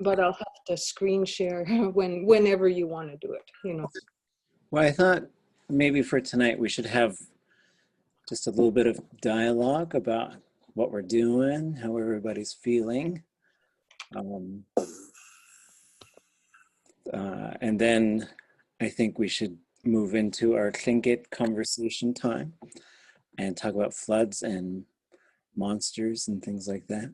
but I'll have to screen share whenever you want to do it, you know. Well, I thought maybe for tonight we should have just a little bit of dialogue about what we're doing, how everybody's feeling. And then I think we should move into our Tlingit conversation time and talk about floods and monsters and things like that.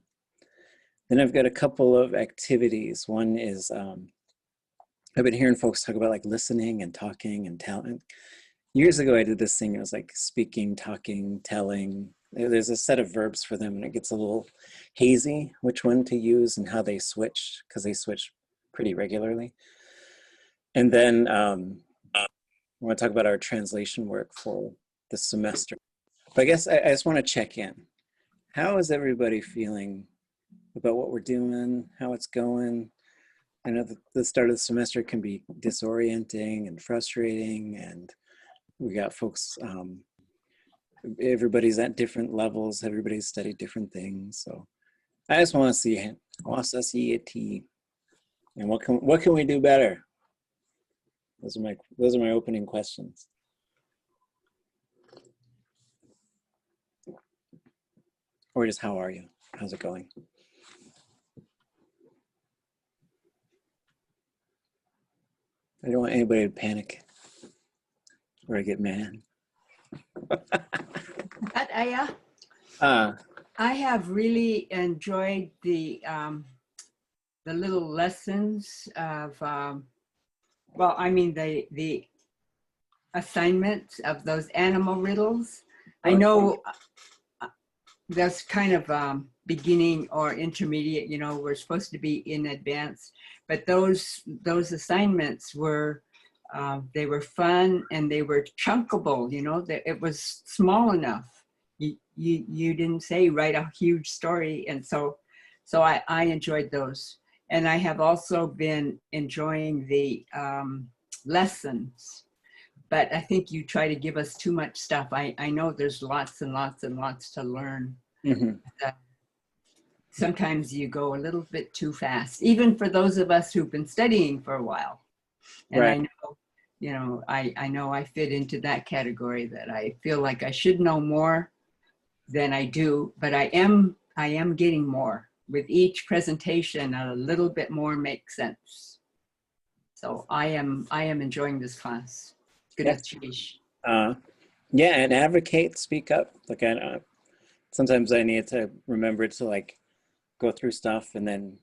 Then I've got a couple of activities. One is, I've been hearing folks talk about like listening and talking and telling. Years ago, I did this thing. It was like speaking, talking, telling. There's a set of verbs for them, and it gets a little hazy which one to use and how they switch, because they switch pretty regularly. And then I want to talk about our translation work for the semester. But I guess I just want to check in. How is everybody feeling about what we're doing, how it's going? I know that the start of the semester can be disorienting and frustrating, and we got folks, everybody's at different levels, everybody's studied different things. So I just want to see it. And what can we do better? Those are my opening questions. Or just how are you? How's it going? I don't want anybody to panic or to get mad. I have really enjoyed the little lessons of, well, I mean the assignments of those animal riddles. I know that's kind of beginning or intermediate, you know, we're supposed to be in advance, but those assignments were, they were fun and they were chunkable, you know, that it was small enough. You didn't say write a huge story. And so I enjoyed those. And I have also been enjoying the lessons, but I think you try to give us too much stuff. I know there's lots and lots and lots to learn. Mm-hmm. Sometimes you go a little bit too fast, even for those of us who've been studying for a while. And right. I know, you know, I know I fit into that category, that I feel like I should know more than I do, but I am getting more. With each presentation, a little bit more makes sense. So I am enjoying this class. Good. Yeah, and advocate, speak up. Like sometimes I need to remember to like go through stuff and then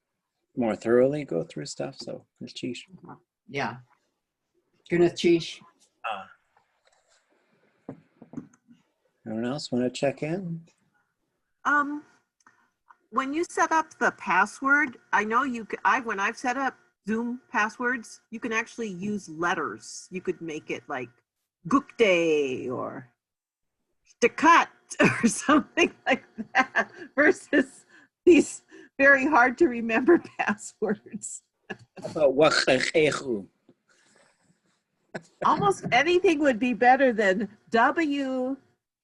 more thoroughly go through stuff. So it's cheesh. Yeah. Good cheesh. Anyone else want to check in? When you set up the password, I know when I've set up Zoom passwords, you can actually use letters. You could make it like Gukde or Stakat or something like that versus these very hard to remember passwords. Almost anything would be better than W,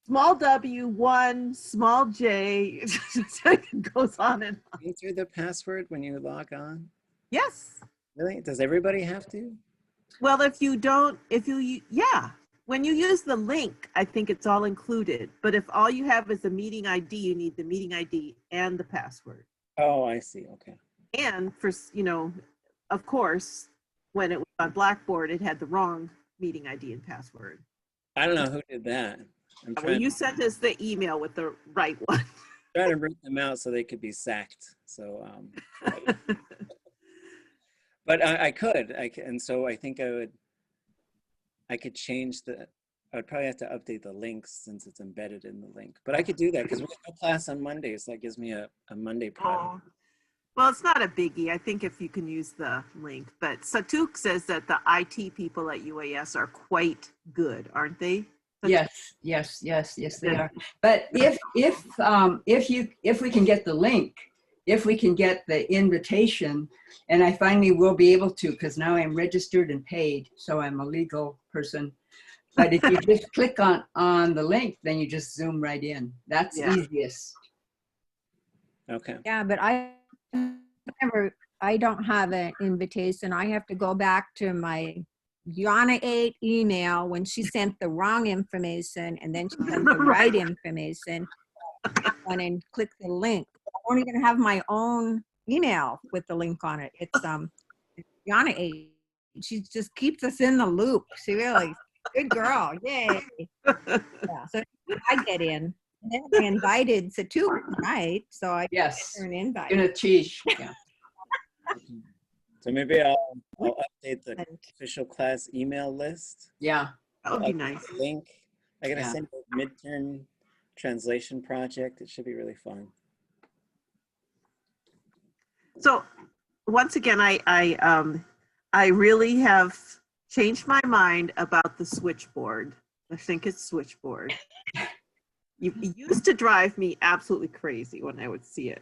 small w, 1, small j. It goes on and on. Enter the password when you log on? Yes. Really? Does everybody have to? Well, yeah. When you use the link, I think it's all included. But if all you have is a meeting ID, you need the meeting ID and the password. Oh, I see. Okay. And for, you know, of course, when it was on Blackboard, it had the wrong meeting ID and password. I don't know who did that. Well, you sent us the email with the right one. Trying to root them out so they could be sacked. So, but I could, and so I think I could change I would probably have to update the links since it's embedded in the link. But I could do that because we have no class on Monday, so that gives me a Monday project. Oh. Well, it's not a biggie. I think if you can use the link. But Satuk says that the IT people at UAS are quite good, aren't they? Yes, they are. But if we can get the link, if we can get the invitation, and I finally will be able to, because now I'm registered and paid, so I'm a legal person. But if you just click on the link, then you just zoom right in. That's easiest. Okay. Yeah, but I I don't have an invitation. I have to go back to my Yana 8 email when she sent the wrong information, and then she sent the right information. And click the link. I don't even have my own email with the link on it. It's Yana 8. She just keeps us in the loop. She really good girl. Yay. Yeah. So I get in. And then I invited Satu tonight, so I Yes. get her an invite. In a cheese. Yeah. So maybe I'll update the official class email list. Yeah. That would be nice. Link. I gotta Yeah. send a midterm translation project. It should be really fun. So once again, I really have changed my mind about the switchboard. I think it's switchboard. It used to drive me absolutely crazy when I would see it.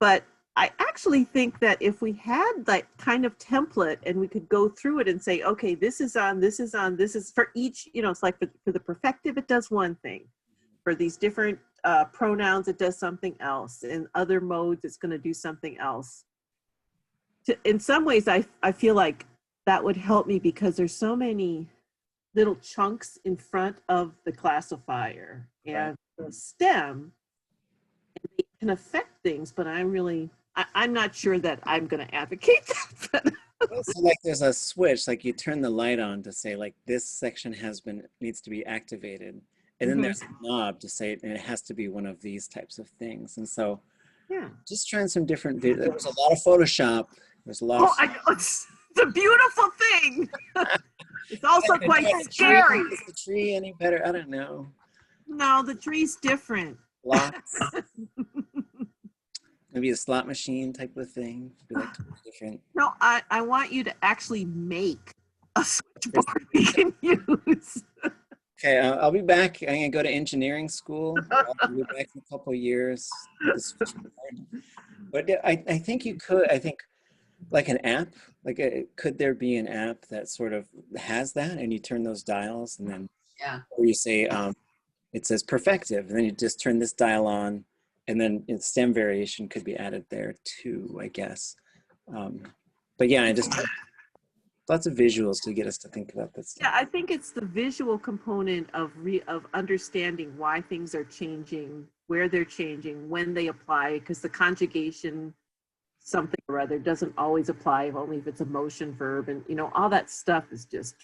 But I actually think that if we had that kind of template and we could go through it and say, okay, this is on, this is on, this is for each, you know, it's like for the perfective, it does one thing. For these different pronouns, it does something else. In other modes, it's going to do something else. In some ways, I feel like that would help me because there's so many little chunks in front of the classifier and the stem, and they can affect things, but I'm not sure that I'm going to advocate that. So like there's a switch, like you turn the light on to say like this section needs to be activated. And then there's a knob to say and it has to be one of these types of things. And so Yeah. just trying some different videos. There's a lot of Photoshop. There's a lot of It's a beautiful thing. It's also quite scary. Is the tree any better? I don't know. No, the tree's different. Lots. Maybe a slot machine type of thing. Be like totally different. No, I want you to actually make a switchboard we can use. Okay, I'll be back. I'm gonna go to engineering school. I'll be back in a couple of years. But I think you could. I think like an app. Like, could there be an app that sort of has that, and you turn those dials, and then or you say it says perfective, and then you just turn this dial on, and then stem variation could be added there too, I guess. But yeah, I just. Lots of visuals to get us to think about this. Yeah, I think it's the visual component of understanding why things are changing, where they're changing, when they apply, because the conjugation something or other doesn't always apply only if it's a motion verb, and you know all that stuff is just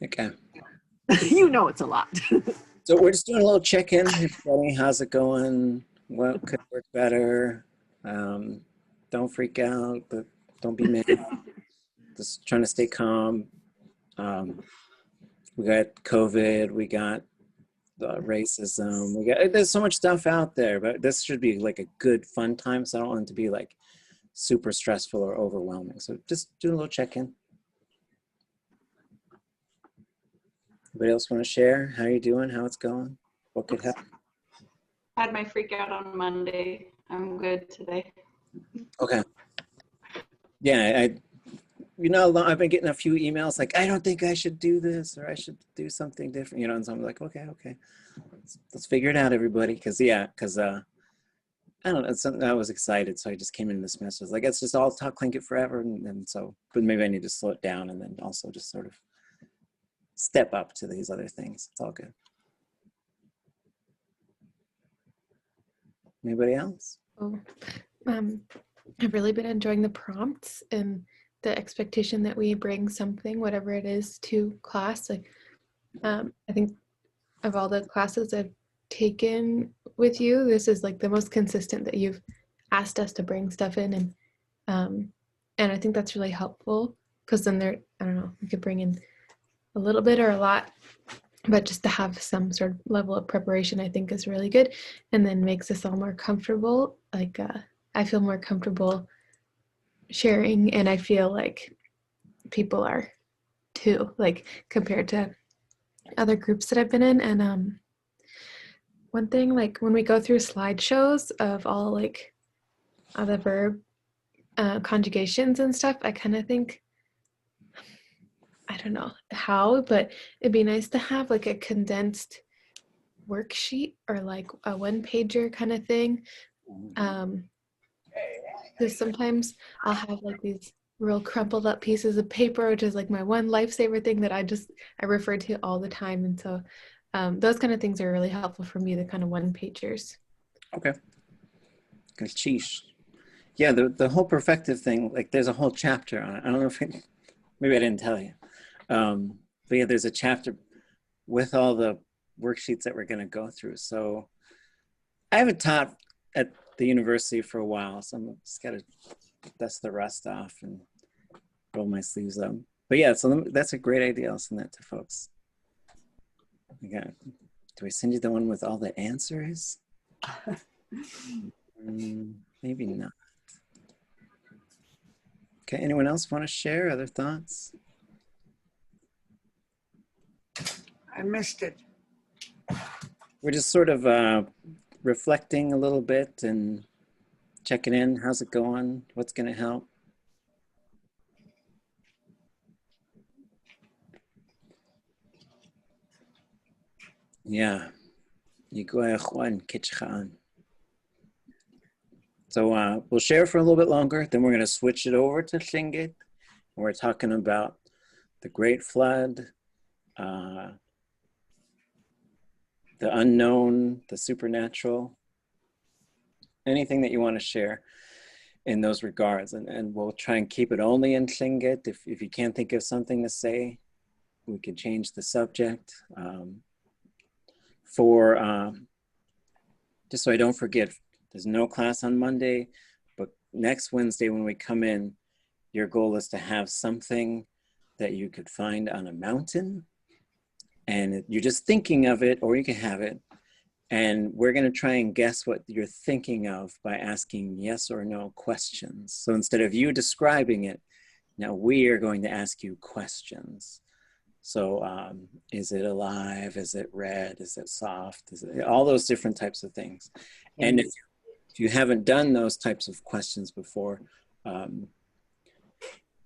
okay. You know it's a lot. So we're just doing a little check-in. Everybody, how's it going? What could work better? Don't freak out, but don't be mad. Just trying to stay calm. We got COVID, we got racism, there's so much stuff out there, but this should be like a good fun time, so I don't want it to be like super stressful or overwhelming. So just do a little check-in. Anybody else want to share how you doing, how it's going, what could help? I had my freak out on Monday. I'm good today. Okay. Yeah, you know, I've been getting a few emails like, I don't think I should do this, or I should do something different, you know, and so I'm like, okay. Let's figure it out, everybody. Because I don't know, it's something I was excited, so I just came in this mess. I was like, it's just all talk Tlingit forever, and so, but maybe I need to slow it down and then also just sort of step up to these other things. It's all good. Anybody else? Oh, I've really been enjoying the prompts and the expectation that we bring something, whatever it is, to class. Like, I think of all the classes I've taken with you, this is like the most consistent that you've asked us to bring stuff in, and I think that's really helpful because then I don't know, we could bring in a little bit or a lot, but just to have some sort of level of preparation, I think is really good, and then makes us all more comfortable. Like, I feel more comfortable sharing, and I feel like people are too, like compared to other groups that I've been in. And one thing, like when we go through slideshows of all like the verb conjugations and stuff, I kind of think, I don't know how, but it'd be nice to have like a condensed worksheet or like a one-pager kind of thing. Because sometimes I'll have like these real crumpled up pieces of paper, which is like my one lifesaver thing that I refer to all the time. And so those kind of things are really helpful for me, the kind of one-pagers. Okay. Sheesh. Yeah, the whole perfective thing, like there's a whole chapter on it. I don't know if maybe I didn't tell you. But yeah, there's a chapter with all the worksheets that we're going to go through. So I haven't taught at the university for a while, so I'm just got to dust the rust off and roll my sleeves up. But yeah, so that's a great idea. I'll send that to folks. Okay. Do I send you the one with all the answers? Maybe not. Okay, anyone else want to share other thoughts? I missed it. We're just sort of reflecting a little bit and checking in. How's it going? What's going to help? Yeah. So we'll share for a little bit longer, then we're going to switch it over to Tlingit. And we're talking about the Great Flood, the unknown, the supernatural, anything that you want to share in those regards. And we'll try and keep it only in Tlingit. If you can't think of something to say, we can change the subject. Just so I don't forget, there's no class on Monday, but next Wednesday when we come in, your goal is to have something that you could find on a mountain and you're just thinking of it, or you can have it. And we're going to try and guess what you're thinking of by asking yes or no questions. So instead of you describing it, now we are going to ask you questions. So is it alive? Is it red? Is it soft? Is it, all those different types of things. And if you haven't done those types of questions before,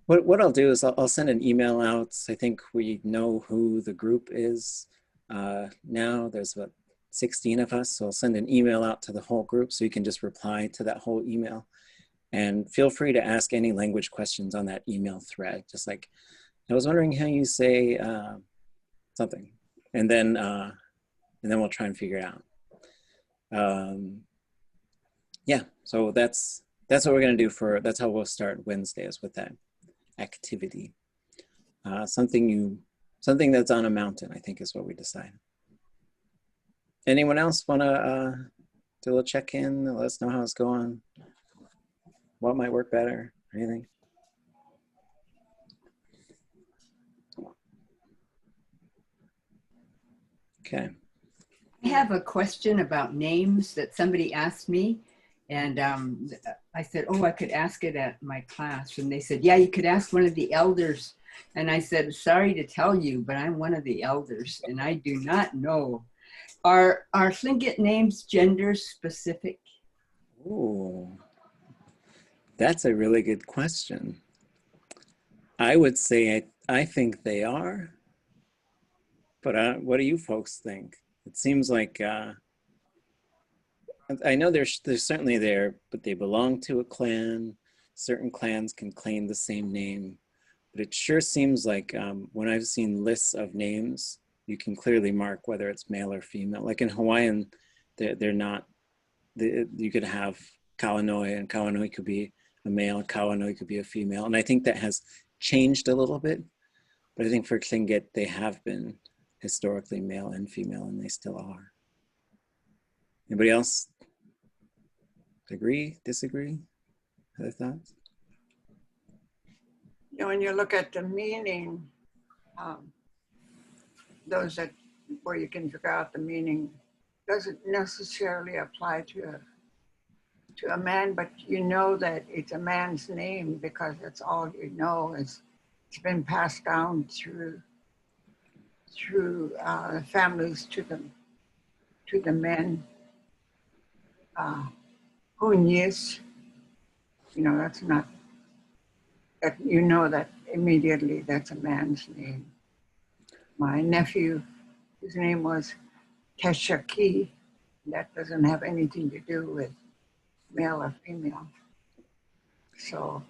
what I'll do is I'll send an email out. I think we know who the group is now. There's about 16 of us, so I'll send an email out to the whole group so you can just reply to that whole email. And feel free to ask any language questions on that email thread. Just like, I was wondering how you say something, and then we'll try and figure it out. Yeah, so that's what we're gonna do that's how we'll start Wednesdays with that activity. Something that's on a mountain, I think is what we decided. Anyone else wanna do a little check-in, let us know how it's going? What might work better, anything? Okay. I have a question about names that somebody asked me. And I said, oh, I could ask it at my class. And they said, yeah, you could ask one of the elders. And I said, sorry to tell you, but I'm one of the elders and I do not know. Are Tlingit names gender specific? Ooh, that's a really good question. I would say I think they are. But what do you folks think? It seems like, I know they're certainly there, but they belong to a clan. Certain clans can claim the same name. But it sure seems like when I've seen lists of names, you can clearly mark whether it's male or female. Like in Hawaiian, they're not, you could have Kawanoi, and Kawanoi could be a male, Kawanoi could be a female. And I think that has changed a little bit. But I think for Tlingit, they have been historically male and female, and they still are. Anybody else agree, disagree, other thoughts? You know, when you look at the meaning, those that where you can figure out the meaning doesn't necessarily apply to a man, but you know that it's a man's name because that's all you know. It's been passed down through families to the men. Hunyis, you know, that's not, that you know that immediately that's a man's name. My nephew, his name was Teshaki. That doesn't have anything to do with male or female. So,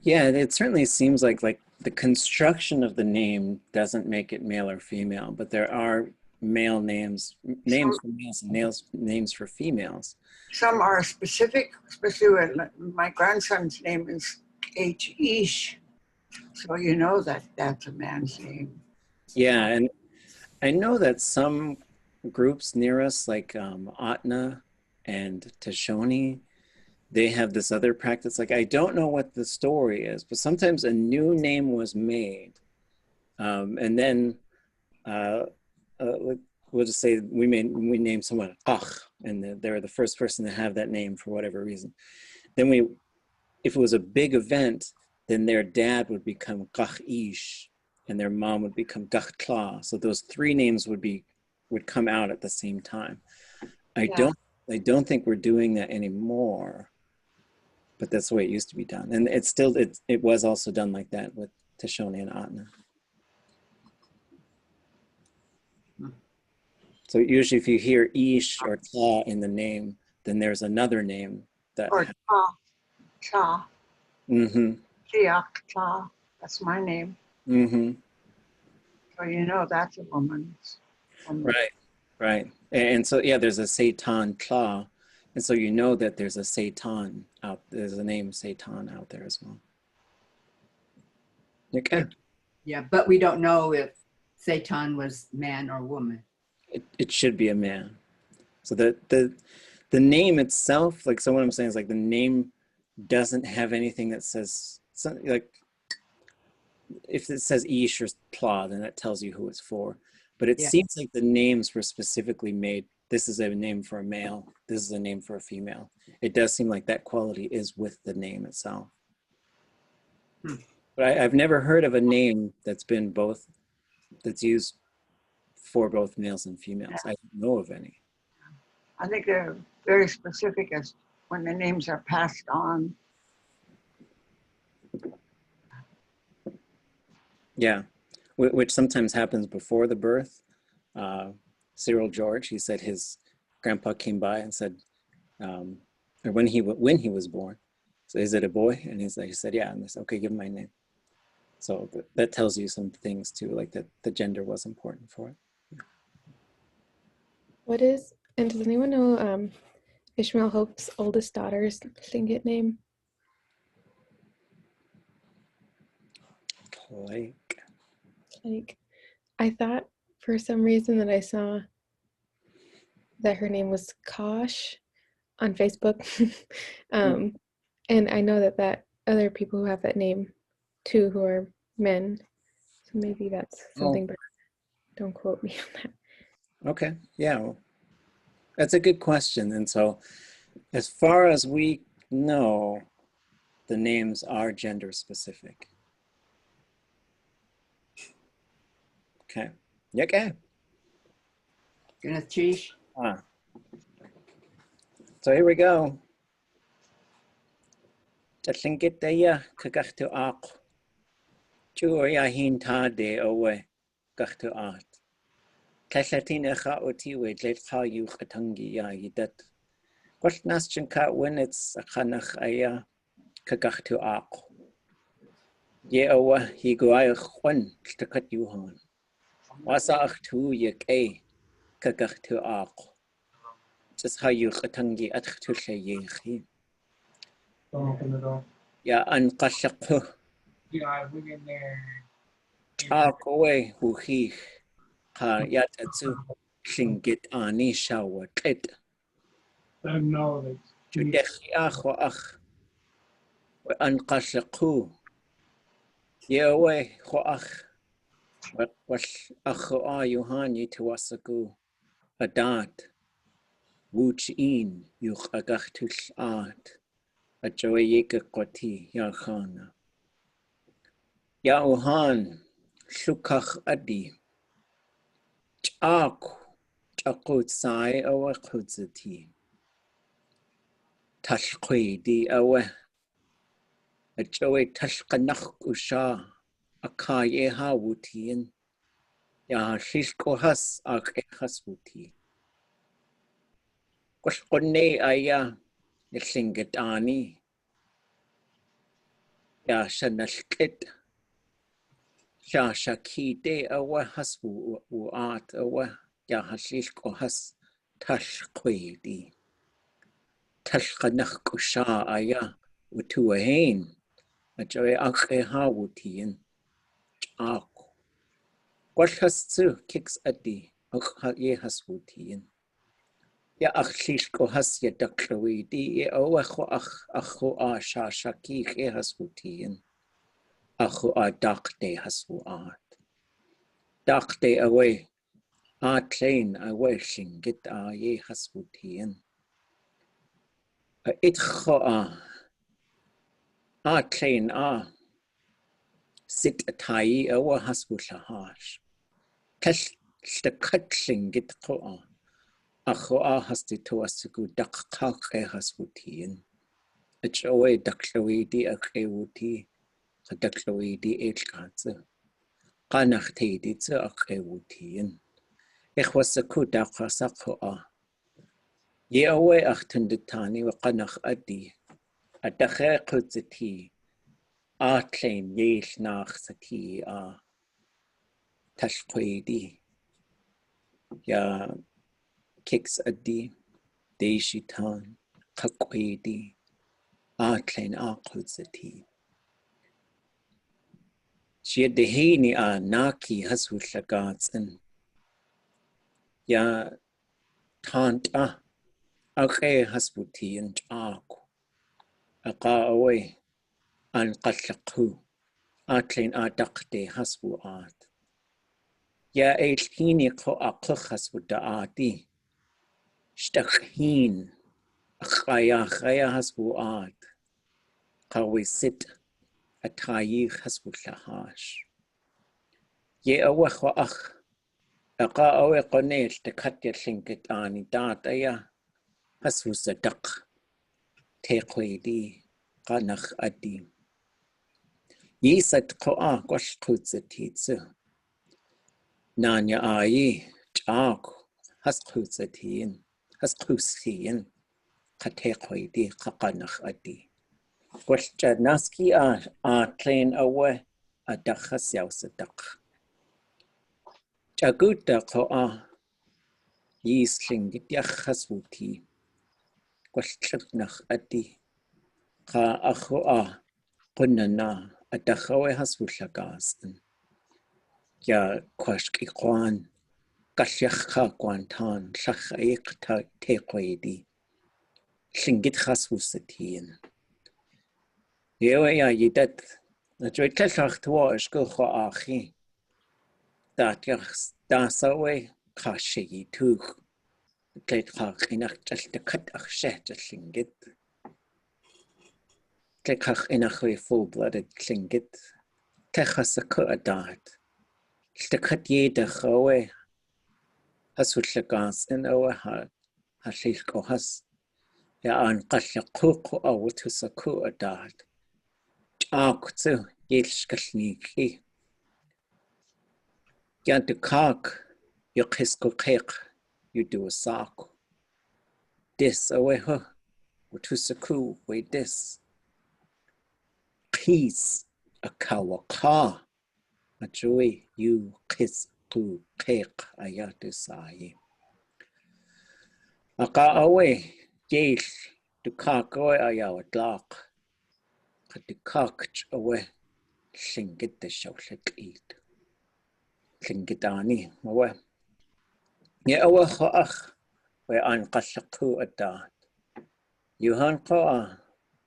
Yeah, it certainly seems like the construction of the name doesn't make it male or female, but there are male names for males and names for females. some are specific. My grandson's name is H. So you know that that's a man's name. Yeah, and I know that some groups near us, like Atna and Tashoni, they have this other practice. Like, I don't know what the story is, but sometimes a new name was made. And then we'll just say we name someone Ach, and they were the first person to have that name for whatever reason. Then if it was a big event, then their dad would become Gach Ish, and their mom would become Gach Tla. So those three names would come out at the same time. I don't think we're doing that anymore, but that's the way it used to be done. And it was also done like that with Tashoni and Atna. So usually if you hear Ish or Tla in the name, then there's another name that. Or Cha. Mm-hmm. Tla. That's my name. Mm-hmm. So you know that's a woman's. Right. And so, yeah, there's a Satan Tla. And so you know that there's a Satan there's a name Satan out there as well. Okay. Yeah, but we don't know if Satan was man or woman. It should be a man. So the name itself, like, so what I'm saying is, like, the name doesn't have anything that says something, like, if it says Ish or Tla, then that tells you who it's for. But it seems like the names were specifically made. This is a name for a male. This is a name for a female. It does seem like that quality is with the name itself. But I've never heard of a name that's used for both males and females. I don't know of any. I think they're very specific as when the names are passed on. Yeah, which sometimes happens before the birth. Cyril George, he said his grandpa came by and said, or when he was born, so is it a boy? And he said, yeah. And they said, okay, give him my name. So that tells you some things too, like that the gender was important for it. Yeah. And does anyone know Ishmael Hope's oldest daughter's Tlingit name? Like, I thought for some reason that I saw that her name was Kosh on Facebook. And I know that other people who have that name too, who are men. So maybe that's something, but don't quote me on that. Okay, yeah, well, that's a good question. And so as far as we know, the names are gender specific. Okay. Okay. So here we go. Tlingit daya kagachtu ak. Chuya hinta de owe gachtu art. Tlatin echa oti we tletcha yu katangi ya yidat. What naschen ka when it's a khanach aya kagachtu ak. Ye owe he goay khwan takat yuhan. Wasa achtu yek a kagachtu ak. Just how you katangi at khtusha yehi. Ya anqashaqhu. Yeah, we in there. Away who he ha yat atsu Tlingit ani shawa kit. Let them know that. Judechi acho ach. We anqashaqhu. Yewe ho ach. Wash acho a yuhani to wasagu. Adat. Wuch in yuch agachtush art. A joyeka koti yakhana. Ya uhan shukach adi. Chak chakut sai awe kutzati. Tashqi di awe. A joy tashkanach usha. A kaye ha wutin. Ya shishkohas ak echas wuti. Kwashkone aya. éitl'sháni, shkalneek, shakide awa has wuat awa halilko has talquidi. Talqanach sha aya utuahain, a joy akha wutien, ak. What has to kicks addi, ye has wutien. Ya achilko has ya daklawidi, ye oacho acho a shaki ye has wutien. Acho a dakde has wuat. Dakde away, a train away shingit a ye has wutien. Itcho a train sit a tai awa has wutlahash. Tesh the cutling get ko acho has the toas to go duck kalk has wutien. A joy ducklawidi a krewuti, a ducklawidi éitl'sháni. Qanach teiditz a krewutien. Ich was a kudaka sako Ye away achtunditani wa qanach addi. A dache kutzati. A tlein yeil nach sati tashquidi. Ya kicks addi. Deishitan. Kakwidi. A tlein a kutzati. She dehini a naki haswutlagats ya tant okay hasbuti and aku aka away an qallaqhu atlin adaqde hasbu at ya éitl'sháni ko aqh hasbuta ati stakhin khaya hasbu at qawi sit atayi hasbutlahash ye awakh akh aqa awe qonel te khatya Tlingit ani tataya hasbusadaq teqwidi qanach adi yisat qoa qashqutzatitsu nanya ayi chaq hasqutzatin hasqusien qateqwidi qanach adi qulchanaski a tlein awe adakhas yausadaq chaguta qoa yis Tlingit yakhaswuti qulchnach adi qa akhoa qunana adakhawe haswullagas ya kwashki kwan kashakha kwantan shakhaik teqwidi Tlingit haswusatin yewe ya yidat najoy tlach twa ishko akhi dat yas dasawe kashi tu tleit khakh inach tlkat akhshet Tlingit Tlekach inachwe full-blooded Tlingit techasaka adat Tlkat yeda chawe haswullagas in awe halilko has ya an qallaqu awtusaku adat chaqtsu yel shkalneek yantu kak yuqisko qeq yudu saku dis awe wutusaku we dis peace a kawaka a joy you kiss to cake ayatu sai aka away yel to kak away ayawtlaq to kak away Tlingit the shawlakit Tlingitani away ye awa khaakh we an qallaqu adat yuhan qa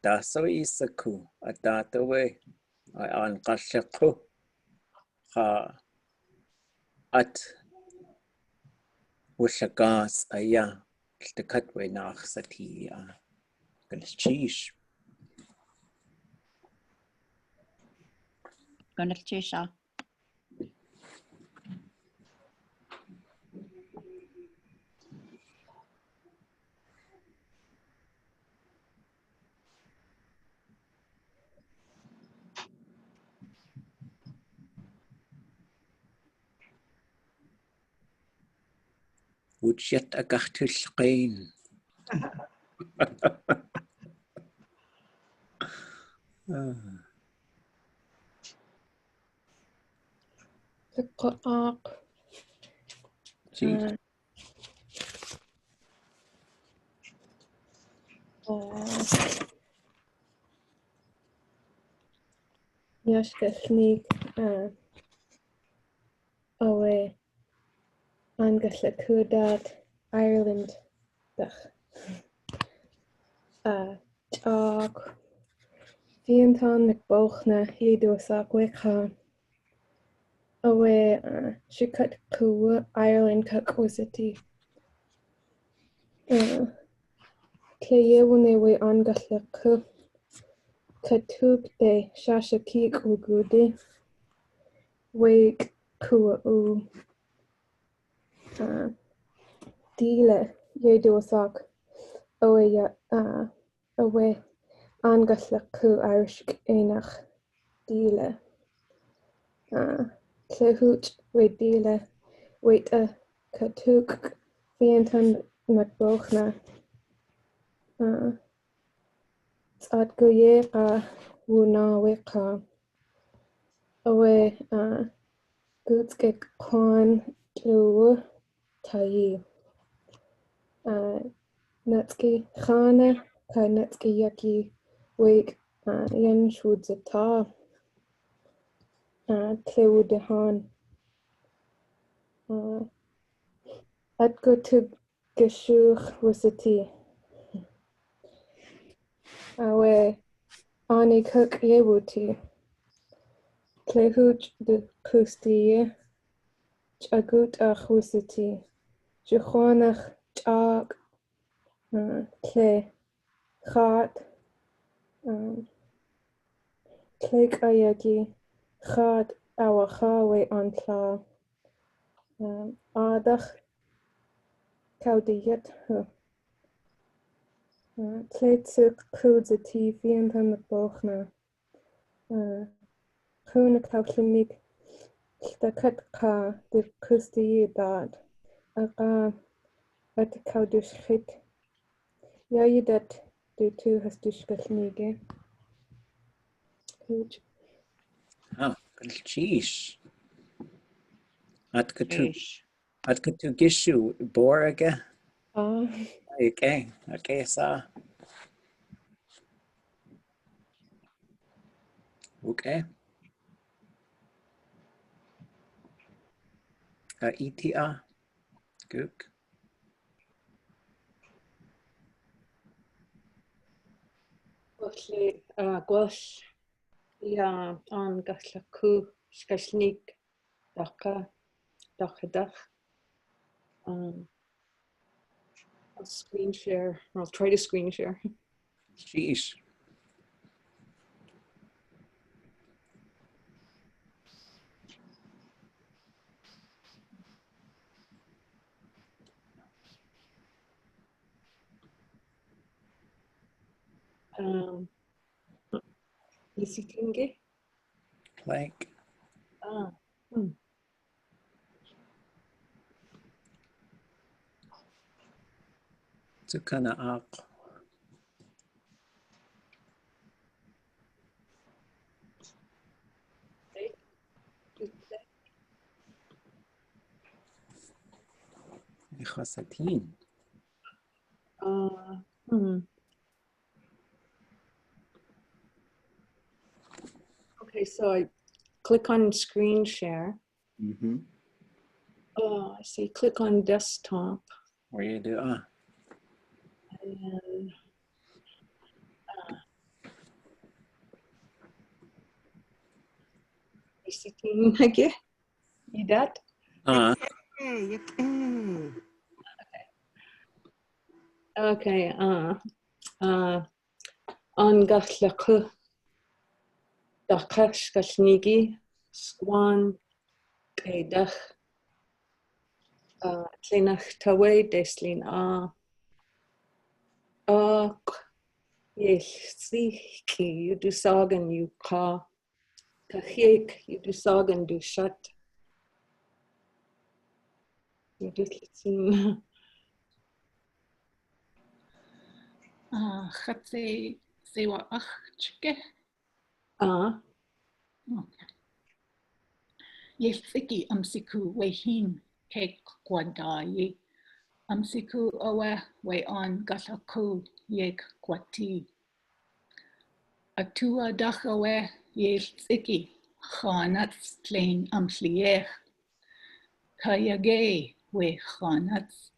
daso isaku adat away an qallaqu at wullagas aya tlkatwe nach sati galchish Gunalchisha. Wujat agachtul qain Gee. shkalneek away alakszú Ireland Jock Fianton McBochna Hidosach Wicca away Shikat Ku Ireland City Cleyewane we alakszú Katuk de Shashakik Ugudi Wake Kua U Dile Yedosach away alakszú Irish Einach Dile Clehut we Dile wait Katuk Fianton McBochna At Goyeka Wuna Wika away Gutske Kwan Lu Tai Netsky Khana Kai Netsky Yaki Wake Yen Shudzata Klewu Dehan At go to Geshuch Wisity away Ani Cook Yewuti Klehuch de Kusti Chagut Wisity Juchwanach Chak Kle Khat Klek Ayagi Khat Awachawe Antla Adach Kaudiyat Kletsuk Kudzati Fianton McBochna Kuna Shkalneek Stakatka de Kusti Dad Aga at Kaudushit Yayidat de tu has du shkalneek Sheesh. Atkatu gishu boraga. Okay, sa. Okay. Itia. Gook. Gwash ya alakszú Shkalneek Dach. I'll screen share. I'll try to screen share. Sheesh. Easy Tlingit. Like. Tukana ak. Ikhasatin. Okay, so I click on screen share. I see click on desktop. Where you do And again. You that? Okay. Alakszú Shkalneek Swan Kaidach Tlenach Tawe Deslin Yeltsiki you do sagen you ka Kahik you do sagen du shut. You do listen. Chatse sewa achke. Ah, Yefiki amsiku wehin ke kwadai. Amsiku awe we on gataku yek kwati. Atua dachawe yefiki khanats tlein amsliech. Kayage we khanats.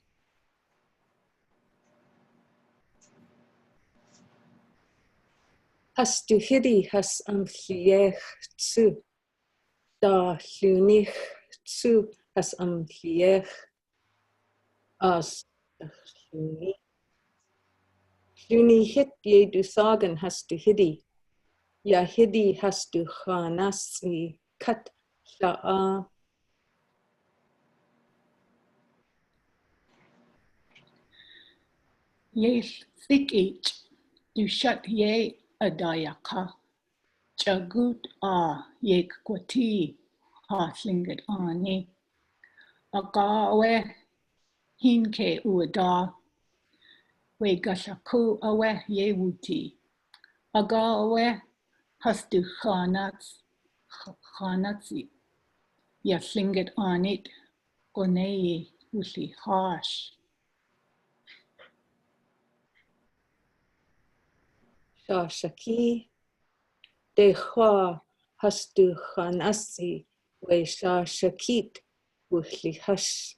has du hidi has liech tsu. Da llunich tsu has liech as lluni. Lluni hit ye du sagen has du hidi. Ya hidi has du chanas I kat sha'a. Yefiki du shat ye adayaka. Chagut yek kwati ha Tlingit ani. Agawe hinke uada we gashaku awe ye wuti. Agawe hastu khanatsi ya Tlingit anit gonei usi hash. Sha shaki. De chwa has du chanasi we sha shakit wuchli hash.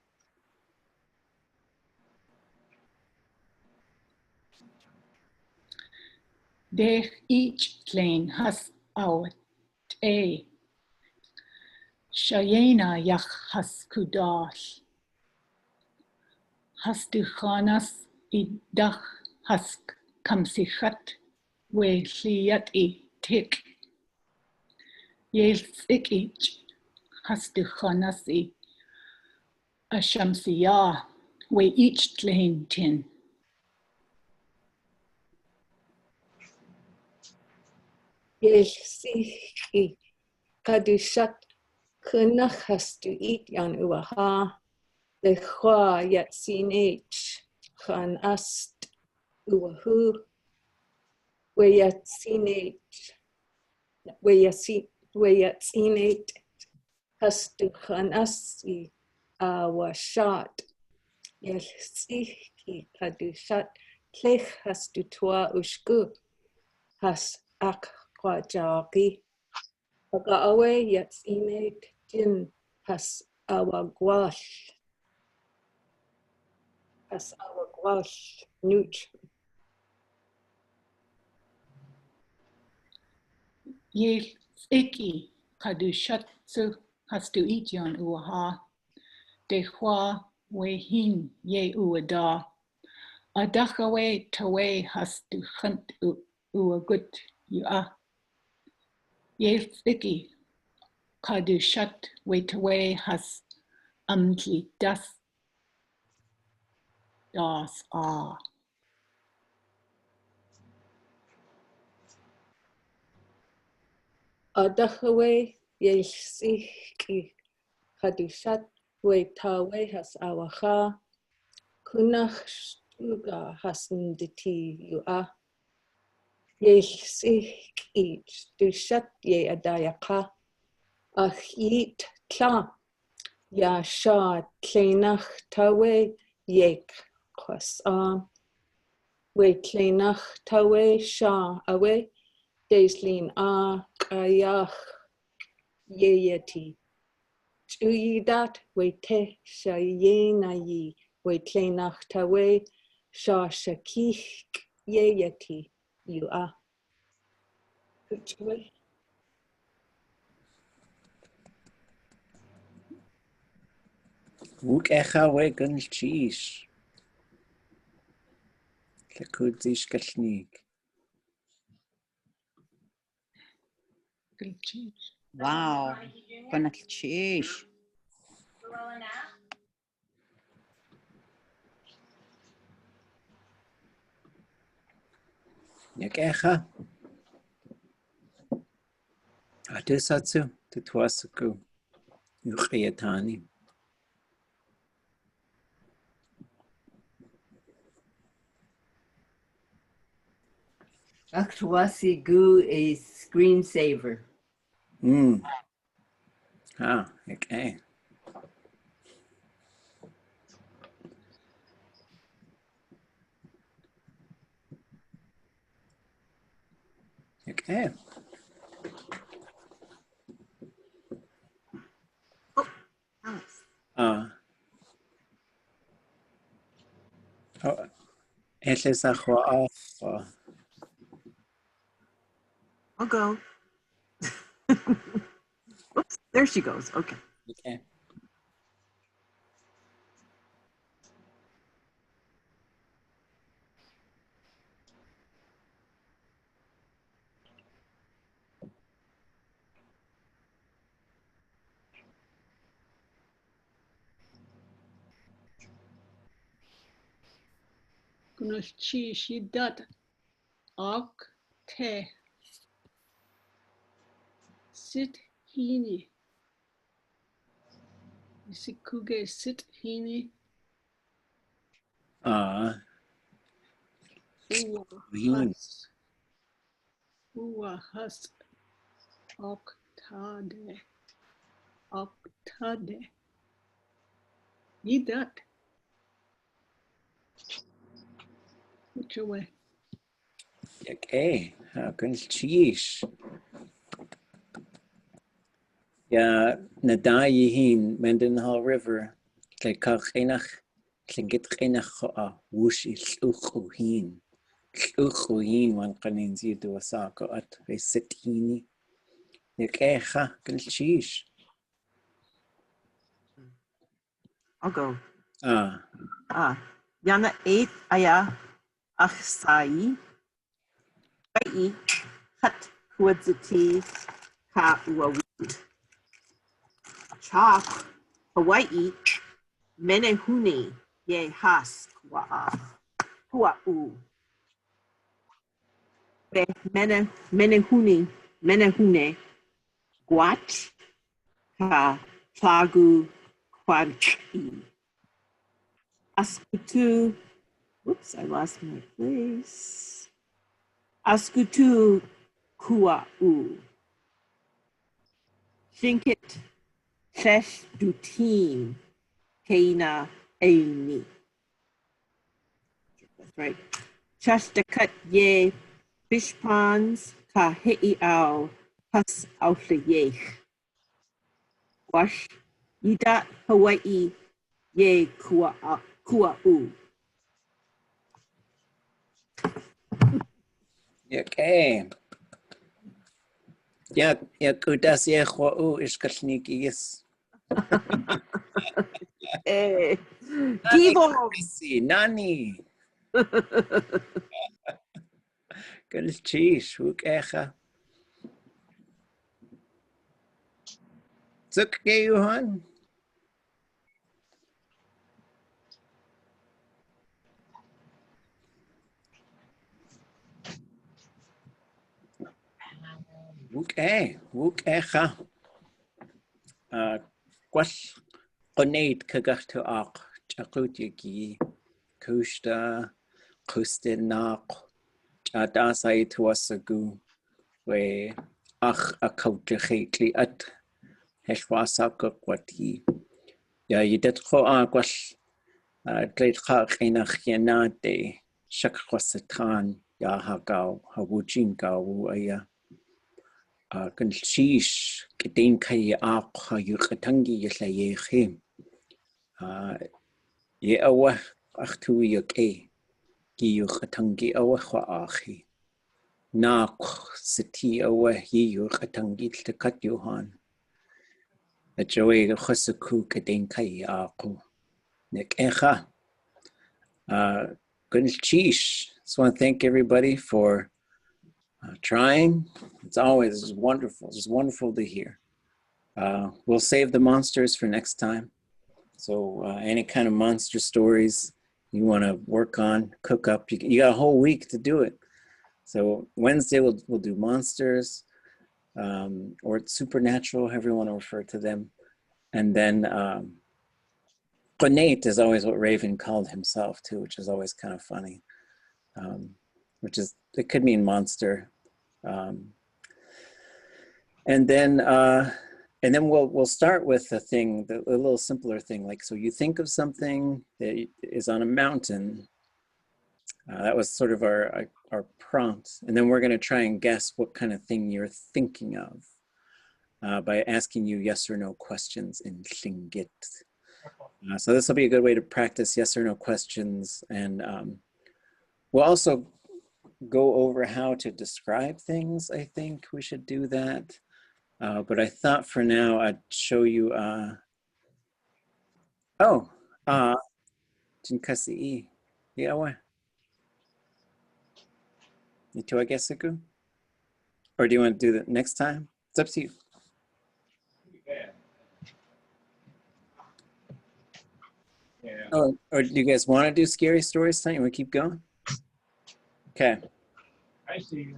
Dech each plain has awat e. Shayena yach has kudash. Has du chanas idach has kamsichat we liat I tik. Yelzik ich has du chanas I ashamsiya we each tlain tin. Yel sichi kadushat kunach has du eat yan uaha. De chwa yet sin h chan ast uahu. We yet sin h. We yet sin h has du chan asi awashat. Yel sichi kadushat klech has du twa ushku. Has ak kwajaki. Aga yet inate jin has awagwash. Has awagwash nuch. Yelziki kadushatsu has du eat yon uaha. De hua we hin ye uada. Adachawe tawe has du hunt uagut ua. Yelziki kadushat we tawe has amtli das a. Adachawe yelsiki kadushat we tawe has awacha. Kunach stuga has nditi ua. Yelsiki dushat ye adayaka. Achit tla. Ya sha kleinach tawe yek kwas we kleinach tawe sha awe deslin kayach yeyeti chuyidat we te shayena yi we kleinach tawe sha shakich yeyeti you are. Wuk echa we gun cheese. Lekudzi shkalneek. Wow, kulix. Yak echa. Adusatsu tutwasuku. Uqiyatani. Aktwasi gu a screensaver. Okay. Okay. éitl'sháni. I'll go. Oops, there she goes. Okay. Okay. Kunochi shidat ak te sit hini. Isikuge sit hini. Uwa has octade. Octade. Yidat. Which away? Okay. Kunchish. Ya nadayihin Mendenhall River. Tlekachinach. Tlingit wush il'uchuhin. L'uchuhin wan kanin zidu asako at resitini. Nekecha kunchish. I'll go. Yana 8 aya achsai. Bai hat huadzati ka uawit. Chak Hawaii menehune ye has kua'u. Be menehune guat ka plagu quadri. Askutu, whoops, I lost my place. Askutu kua'u. Tlingit shesh dutin keina eini. That's right. Shastakat ye fish ponds ka he'iau pas autleyech. Wash yidat Hawaii ye kua'u. Okay. Ya kudas ye khwa'u shkalneek yes. Givo. Nani. Kulchish hukecha. Zukke Johan. Okay, hukecha. Kwash qonate kagachtu ak chakutiki kushta kustinaq chadasai tuasagu we ach akautjekli at heshwasaka kwati ya yidet kho akwash gleit khinach yanate shakwasatan ya hakau hawujin gawu aya kunchish kitin kai ak hayukatangi ylayekhe ye awa achtu yake giyukatangi awa khwa akhi nak siti awa yiyukatangi tlakat Johan ajoy khasuku kitin kai aku nek echa kunchish. Just want to thank everybody for trying. It's always wonderful. It's wonderful to hear. We'll save the monsters for next time. So any kind of monster stories you want to work on, cook up, you got a whole week to do it. So Wednesday we'll do monsters or supernatural, however you want to refer to them. And then qonate is always what Raven called himself too, which is always kind of funny. which is, it could mean monster. And then we'll start with a little simpler thing. Like, so you think of something that is on a mountain. That was sort of our prompt. And then we're going to try and guess what kind of thing you're thinking of by asking you yes or no questions in Tlingit. So this will be a good way to practice yes or no questions. And we'll also go over how to describe things. I think we should do that. But I thought for now I'd show you, Jinkasi, Yawa. Itu agesaku? Or do you want to do that next time? It's up to you. Yeah. Oh, or do you guys want to do scary stories tonight? You want to keep going? Okay. I see.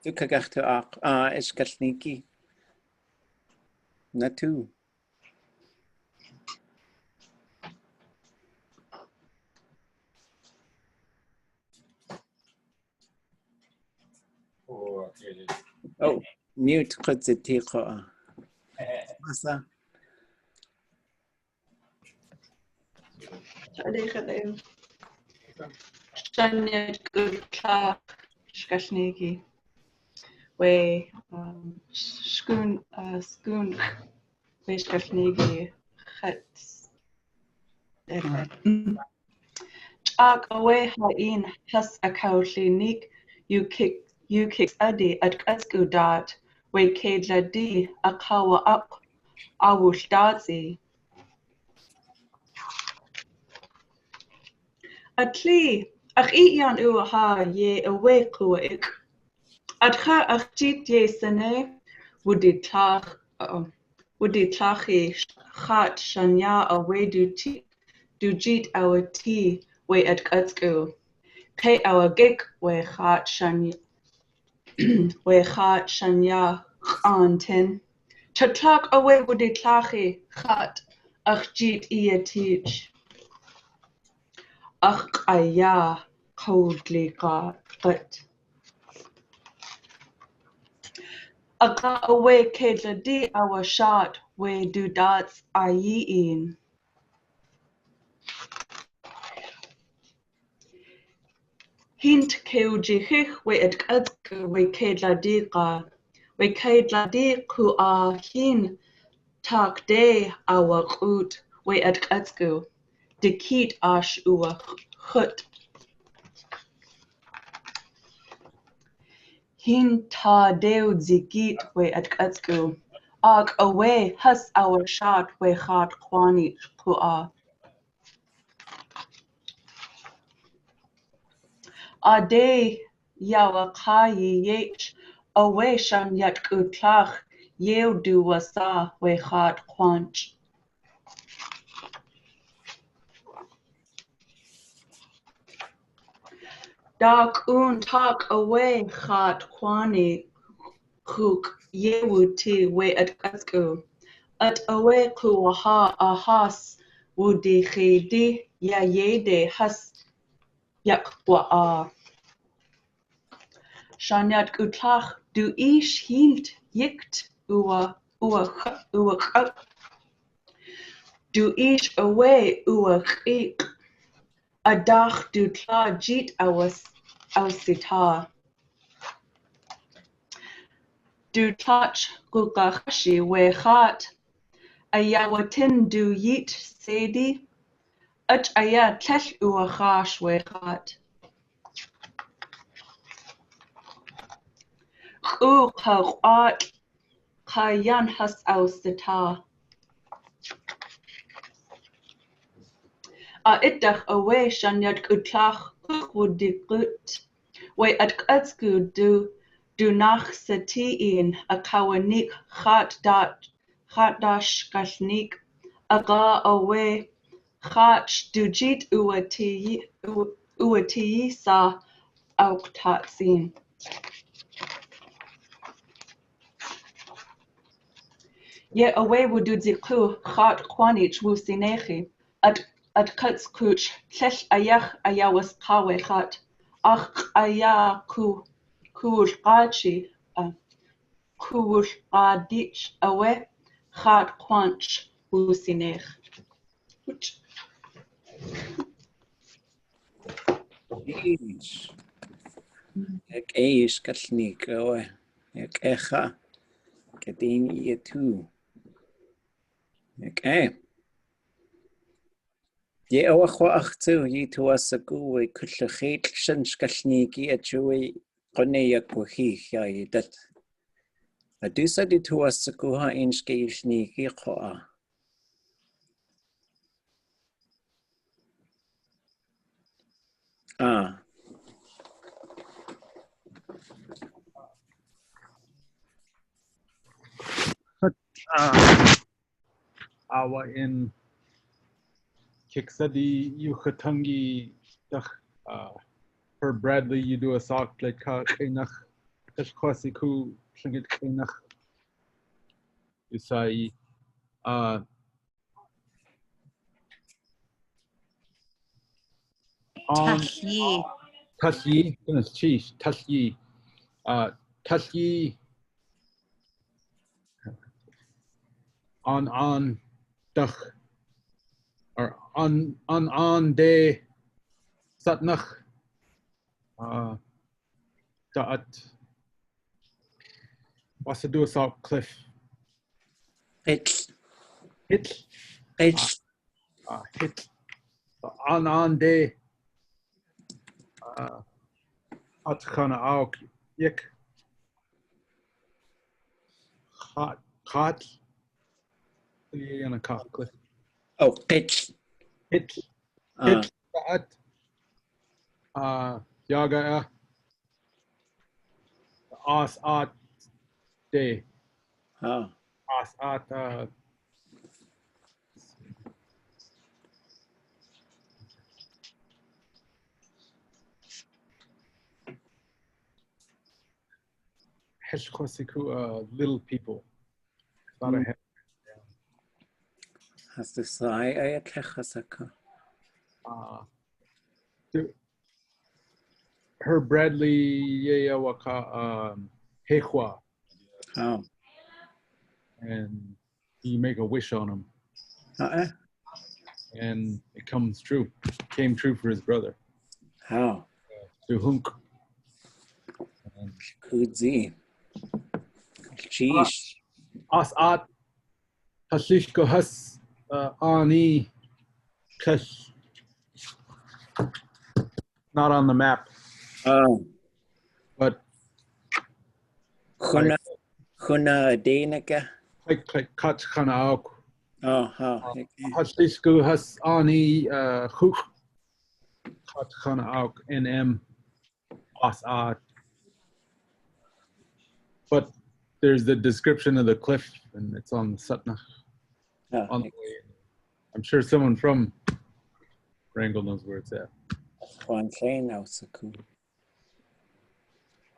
Tu kagachtu shkalneek. Natu. Oh, mute kutzitiqa. Masa. shkalneek. We schoon we shkalneek hats. Chak away hain has a kaulinik you kick adi at kasku dot we kejla di a kawa up awush datsi. Atli ach ian uaha ye away kuik. Adcha ach jit ye sene would tlachi chat shanya away do jit our tea we at katsku. Pay our gig we chat shanya on ten. Chatlak away would tlachi chat ach jit ia teach. Ach aya coldly but. Aga away kedla di our shot we do dots in. Hint keuji we at kadku we kedla di ka. We kedla di ku hin tak de our ut we at kadku. De kit ash ua hut. Hin ta deu zigit we at katsku. Ag away has our shot we hat kwani kua. Ade yawa kayi yech away shan yat kutlach yeu du wasa we hat kwanch. Dak tak away hat kwani kuk yewu ti we at katsku. At away kuaha ahas wudi khidi ya yede has yakwa. Shanyat utlach du ish hilt yikt ua du ish away ua khik. Adach du tla jit ausita. Du touch gukahashi we hat. Ayawatin du yit sedi. At aya tlech ua hash we hat. Qat kayan has ausita. Itach away shanyat utlach kudikut. We at katsku do nach setiin a kawanik hat dash kashnik aga away hat do jit uati sa auktatsin. Ye away would do ziklu hat kwanich wusinechi at kuch tlech ayach ayawas kawe hat Aya kulqachi kulqadich awe khat quanch usinech. Eish. Ek eish shkalneek oe. Ek echa. Kadin yetu. Ek Ye oa chwa achtu ye tuasagu we kullachit shan shkalneek ye chui qone yakwahi ya yedat. Adusa di tuasagu ha inshke ishneek ye qoa. Awa in Kiksadi Yuchatungi per Bradley you do a sock like Kainach Kashkwasiku Tlingit Kainach Isai on Tashi. Tashi goodness cheese Tashi Tashi on Dach or on de Satnach Da'at what's to do a sock cliff Hit. hit Hit. hit on de Atkhana auk yik hot on a cock cliff Oh, pitch. hit Da'at Yaga As at de Oh. As at Heshkosiku little people. Thought I had Has to say I kechasaka. her Bradley Yeyawaka Hehwa. Oh. And you make a wish on him. And it comes true. Came true for his brother. How? To Hunk. Kudzi. Cheesh. As at Hashishko Has Ani Kesh. Not on the map. Oh. But Khuna Denaka. Like Kach Khanauk. Oh, how? Hashishko Has Ani Huk. Kach Khanauk NM As at. But there's the description of the cliff, and it's on Satna. Oh, on the way. I'm sure someone from Wrangell knows where it's at. Juan Klein now, Saku.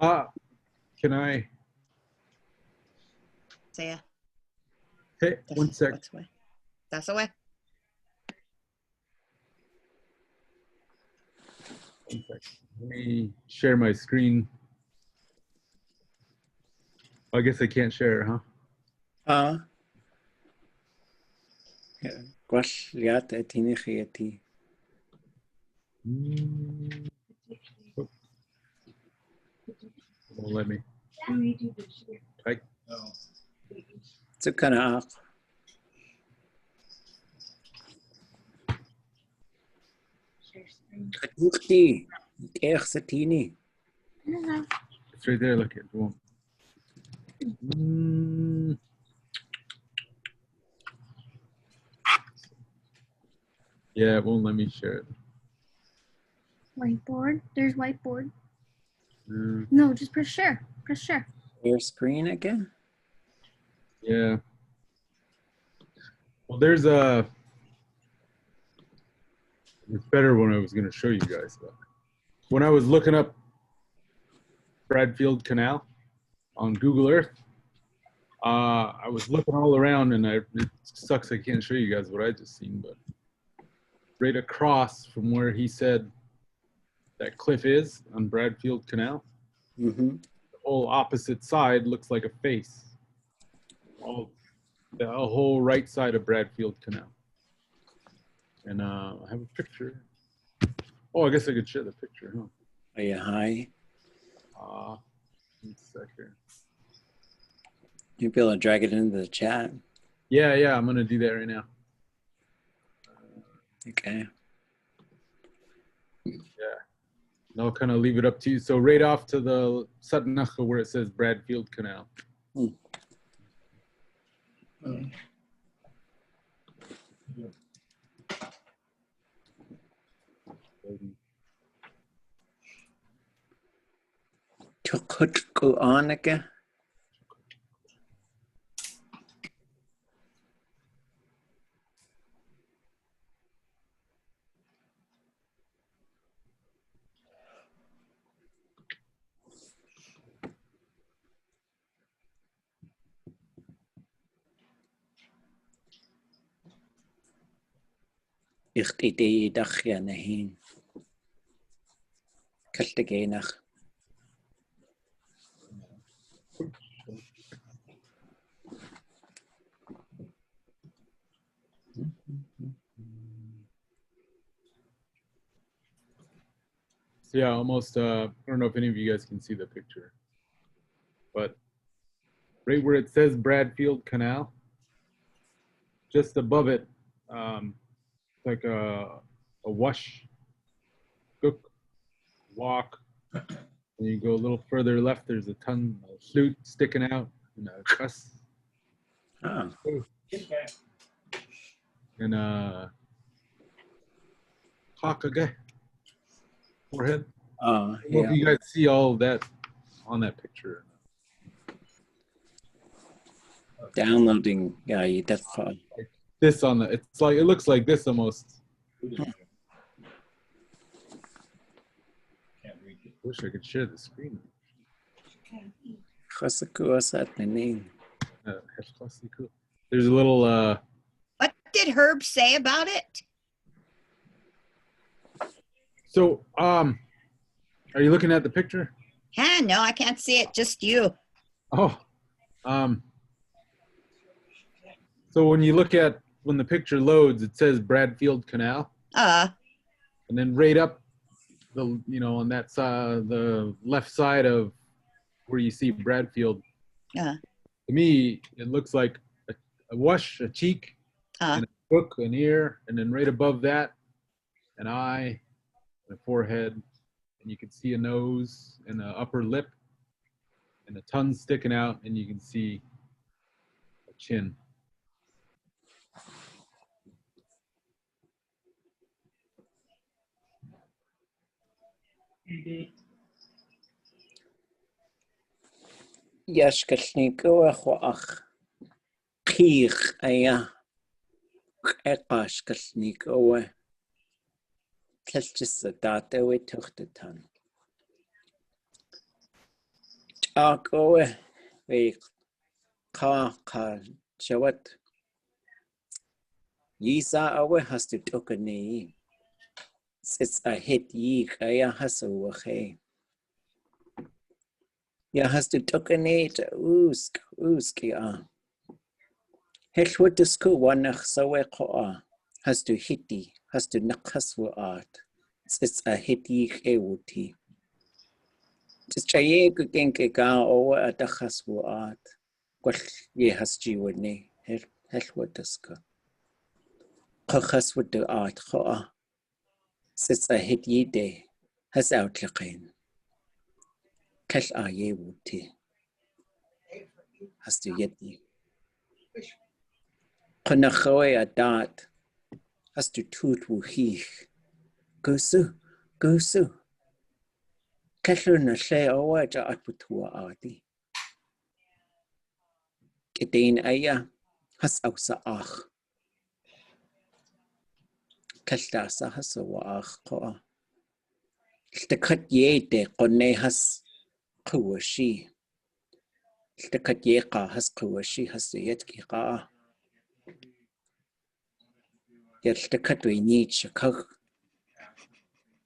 Can I? Say ya. Hey, one sec. That's away. That's away. One sec. Let me share my screen. I guess I can't share, huh? Gwash liat etini chiati. Won't let me. Tsukana ak. Kadukti. Kech satini. It's right there. Look, it won't. Yeah, it won't let me share it. Whiteboard. There's whiteboard. No, just press share. Press share. Your screen again? Yeah. Well, there's a. It's better when I was going to show you guys. But when I was looking up Bradfield Canal on Google Earth, I was looking all around, and it sucks I can't show you guys what I just seen, but right across from where he said that cliff is on Bradfield Canal. Mm-hmm. The whole opposite side looks like a face. The whole right side of Bradfield Canal. And I have a picture. Oh, I guess I could share the picture, huh? Are you high? One sec here. You'll be able to drag it into the chat. Yeah, I'm gonna do that right now. Okay. Yeah. And I'll kind of leave it up to you. So right off to the Satnacha where it says Bradfield Canal. Mm. Tukut Anaka. Ichtidei dachia nahin. Kaltegenach. So yeah, almost, I don't know if any of you guys can see the picture, but right where it says Bradfield Canal, just above it, like a wash, guk, walk, and you go a little further left, there's a ton of flute sticking out, and a cuss. Oh. And hakage, forehead. Oh, I don't know yeah. if you guys see all of that on that picture. Downloading, yeah, you definitely. This on the, it's like, it looks like this almost. Wish I could share the screen. There's a little What did Herb say about it? so are you looking at the picture? Yeah, no, I can't see it, just you. Oh, so when you look at, when the picture loads, it says Bradfield Canal. And then right up the, you know, on that side, the left side of where you see Bradfield, to me, it looks like a wash, a cheek, and a hook, an ear, and then right above that, an eye, and a forehead, and you can see a nose and an upper lip, and a tongue sticking out, and you can see a chin. Shkalneek ach Kich aya shkalneek owe. Just a data we took the ton. Talk owe we ka shawat. Yisa owe has to took a knee. It's a hit ye kaya has a ya has to took a knee to usk. Helwat the school one sawe koa has to hitty, has to nakaswu art. It's a hitty ewuti. Just chaye genke ga over at the haswu art. What ye has jiwani, helwat the school. Kochas with the art koa. It's a hitty day, has outlaqin. Kesh a ye wuti. Has to yeti. Konachoe a dart. Has to toot wuhich. Gusu. Kellu na lle owa ja atputua ardi. Gedein aya has ausa ach. Keltasa has awa ach koa. Ltekat ye de konne has kuwashi. Ltekat ye ka has kuwashi has the yetki ka. Yet ltekat we need shakak.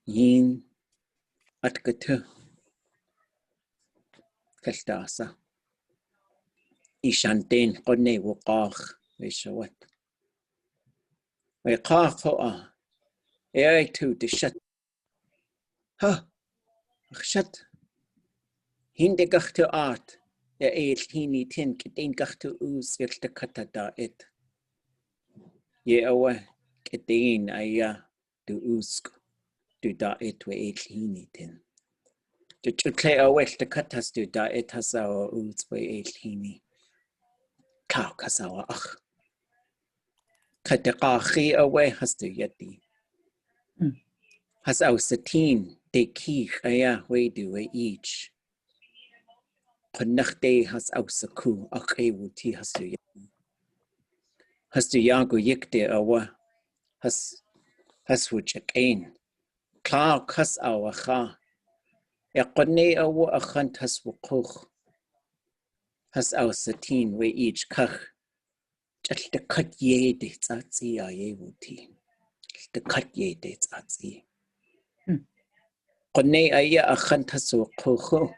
Yin Atkatu. Kastasa. Ishantin qone wuqaq wishawat. Wiqaqa. Tu de shat. Ha. Shat. Hinde gachtu art. Ya éitl'sháni tin kitin gachtu us yelta katata it. Ye awa kitin aya du usk du da it we éitl'sháni tin. Du chutle awel the katas du da it hasawa us we éitl'sháni. Kau kasawa ach. Kataqachi away has du yeti. Has au satin de kich aya we do we each. Panachde has au saku ach wuti has du yeti. Has du yago yikde awa. Has wuchak ein. Klau kas awa cha. Qone awa achant has wukuch. Has au satin we each kach. Just the cut ye de tsatsi a ye wuti. The cut ye de tsatsi. Qone aya achant has wukuch.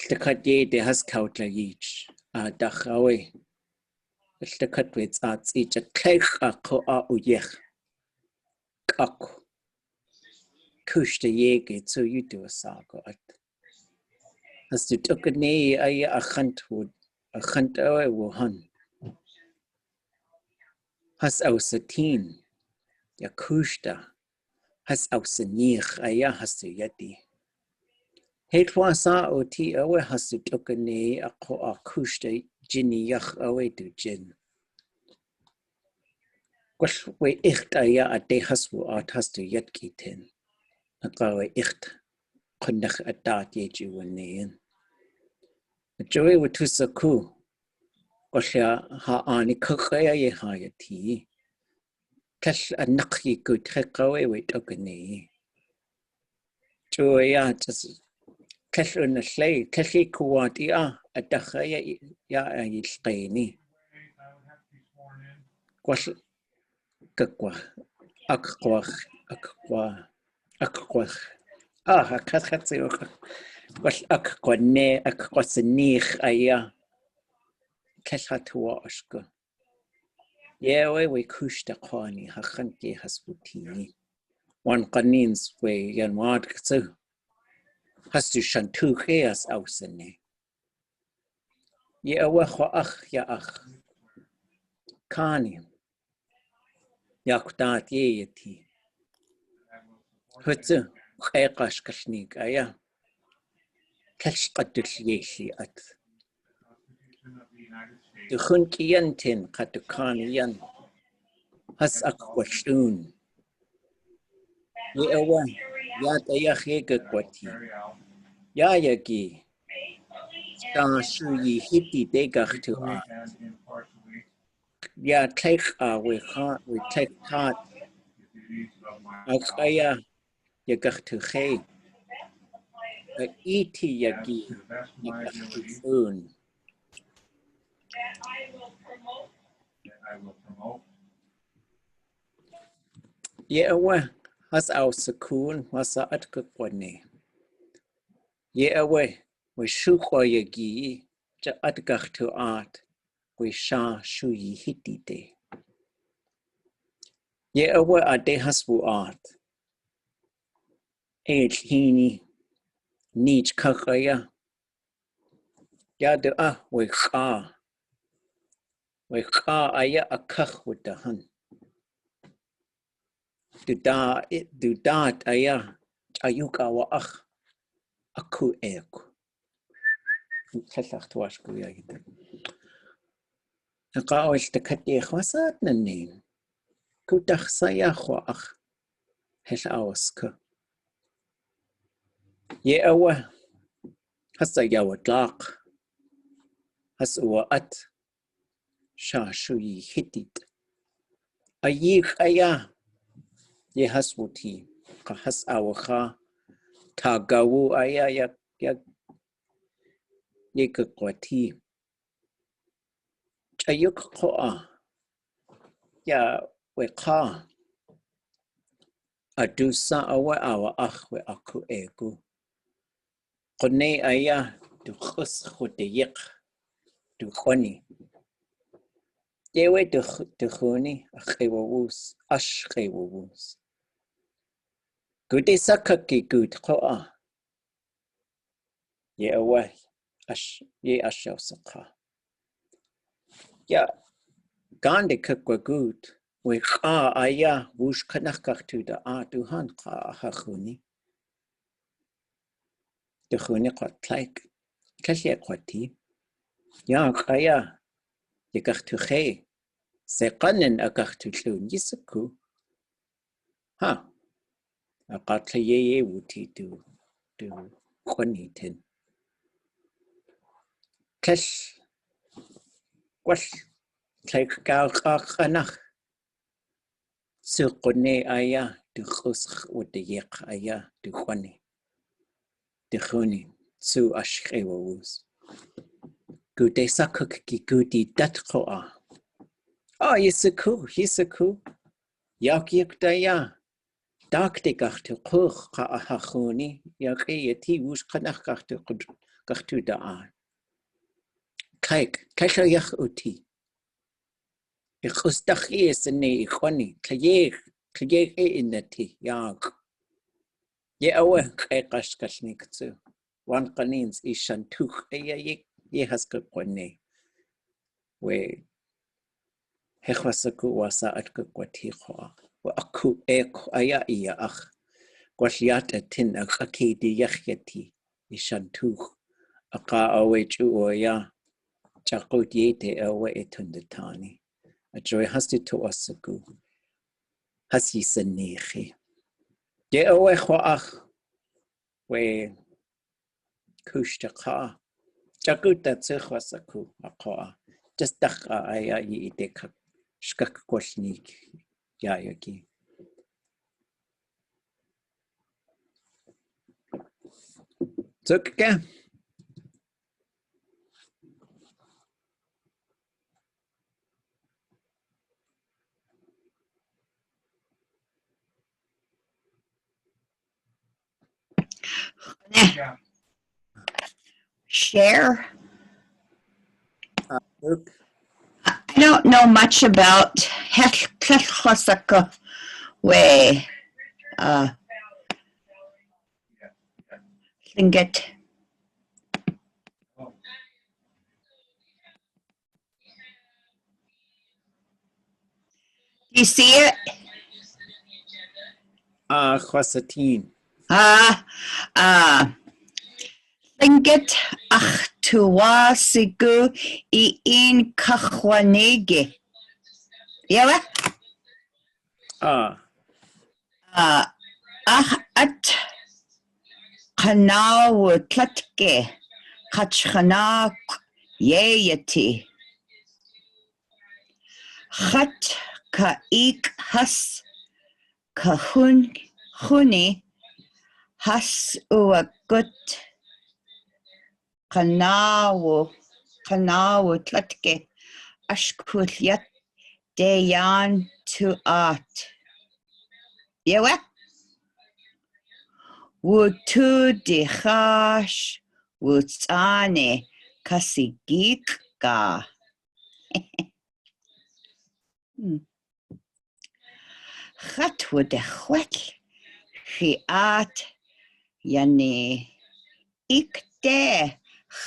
The cut ye de has kautla each. Dachawe. The cut with tsatsi. Just kech a ko a uyech. Kak. Kush the yege so you do a sago at. As du took a nay aya achant wood. Achant awe wuhan. Has au satin. Ya kushta. Has au sanich aya has du yeti. Heitwa sa o ti awe has du took a nay a ko a kushta jini yach awe du jin. Gwash we icht aya a de has wu art has du yet kitin. A gawe icht. Kundach a dat ye ju wanein. A joy wa tusaku. Gwashya ha ani kukaya ye ha ya ti. Kash a nakhi ku trekawe we took a nay. Joya just kash un a slay. Kashi kuwat ya a dachaya ya a yilqaini. Gwash kakwa. Akkwach. Akkwach. A kathatsi oka. Gwash akkwane akkwasanich aya. Keshatuwa oshko. Yewe we kushta kwani hachanki hasputi. One kanins we yanwad ksu. Hastu shantuche as ausene. Yewe khwa ach ya ach. Kani. Yaktat yeti. Hutsu. Shkalneek aya. Kesh qatul yeshi at. Du khunkiyantin katukaniyan. Has akwashun. Yewa. Yat ayahega kwati. Yayagi. Shu yi hiti degach to a. Ya take we take tat. Akaya yagach to he. Iti yagi. Yagach to soon. Yewa has our sakun was a atkakwane. Yewa we shukwa yagi ja atgach to art we sha shu yi hitite. Yewa a de hasbu art. Éitl'sháni nich kakaya. Yadu we ka. We ka aya a kach with the hun. Du dat aya ayuka wa ach aku eku. Kallach tuashku yagita. Naqawil te katich wasat na nin. Kutach sayach wa ach hel awaska. Ye awa hasa yawa tlaq. Has uwa at sha shuyi hitit. Ayik aya ye has wuti. Ka has awacha tagawu aya yak yekakwati. Ayuk koa ya we ka Adusa awa achwe aku egu. Kone aya du khus khudeyik du khoni. Dewe du khoni akhewus ashkhewus. Gudi sakaki gud khoa. Ye away ye ashosaka. Ya gande kakwa gud. We ka aya wush kanakaktu da duhan ka hachuni. De khuni kwat like. Kashi kwati. Ya kaya. Ye kaktu khe. Se kanen akaktu tlun yisaku. Ha. Akatla ye wuti du kwani tin. Kash. Wash. Like gal kanach. Sukone aya du khus with the yek aya du kwani. De khuni. Su ashkhewus. Gude sakaki gudi datkoa. Oh, yisaku. Yak daya. Dakte gachte kuch ka ahachuni. Yak yeti wush kanach gachtu da'an. Kaik, kasha yak uti. Ik ustachi is ne ikhwani. Kajeg inati yak. Ye awe kaikash kashnik tsu. Wan kanins ishantuch ye haska kwane. We hechwasaku wasa atkukwati khoa. Wa aku aya iya ach. Gwashiata tin akaki di yakyati. Ishantuch. Aka awe chu oya. Chakot yete awe etundatani. A joy hasti to asaku. Hasi sanechi. Ye awe khoach. We kushtaka. Chakuta tsukhwasaku akoa. Just daka aya ite shkalneek yayaki. Tsukka. Share. I don't know much about éitl'sháni way. Tlingit. Do you see it? Khwasatin. Tlingit ach tuwasigu I in kachwanege. Yawa? At kanaw tlatke kachchanak yeyati. Chat ka ik has kahuni has uagut kanaw tlatke ashkulyat deyan to art. Yawa? Wutu dihash wutsane kasigika. Chat would de chwell chiat yani ikde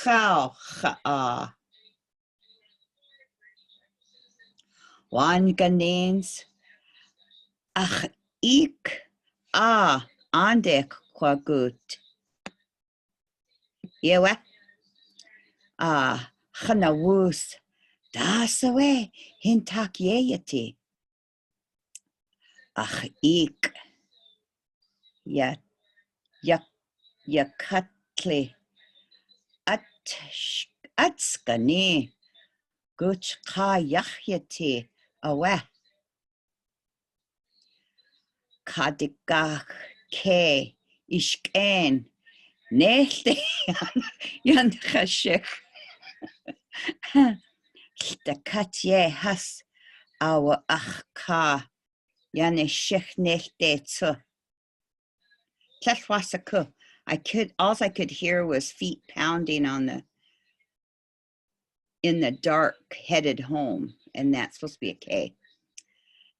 chao chaa. Wan ganens ach ik andek kwagut. Yewa? Chanawus dasawe hintak yeyati. Ach ik yakatli atskani guch ka yachyati awe. Kadigach ke ishken nechte yan chashik. Stakatye has awa ach ka yan shech nechte tsu. Tlingit. All I could hear was feet pounding in the dark headed home, and that's supposed to be a K.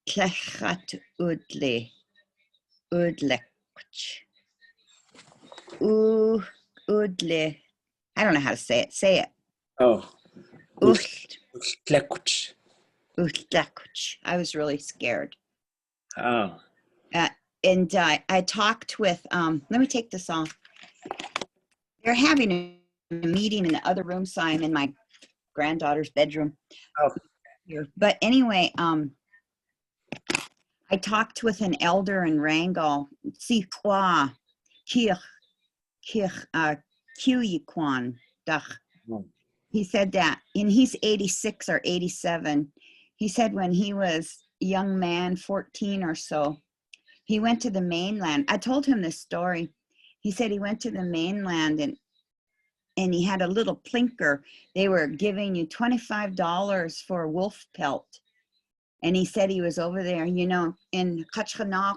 Tlingit udlekuch. Udle. I don't know how to say it. Say it. Oh. Utlekuch. I was really scared. Oh. And I talked with, let me take this off. They're having a meeting in the other room, so I'm in my granddaughter's bedroom. Oh. But anyway, I talked with an elder in Wrangell, Sikwa, Kiyikwan, Dach. He said that, and he's 86 or 87. He said when he was a young man, 14 or so, he went to the mainland. I told him this story. He said he went to the mainland and he had a little plinker. They were giving you $25 for a wolf pelt. And he said he was over there, you know, in Kachkanak,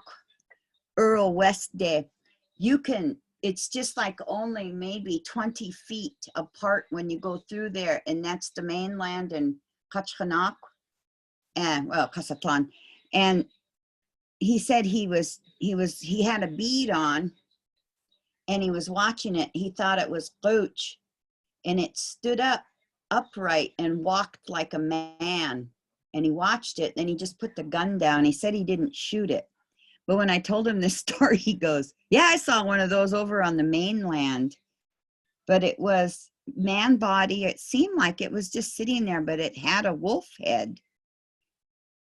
Earl West Day. It's just like only maybe 20 feet apart when you go through there. And that's the mainland in Kachkanak and, well, Kasatlan. And he said he had a bead on and he was watching it. He thought it was Gooch, and it stood upright and walked like a man. And he watched it, then he just put the gun down. He said he didn't shoot it. But when I told him this story, he goes, yeah, I saw one of those over on the mainland. But it was man body. It seemed like it was just sitting there, but it had a wolf head.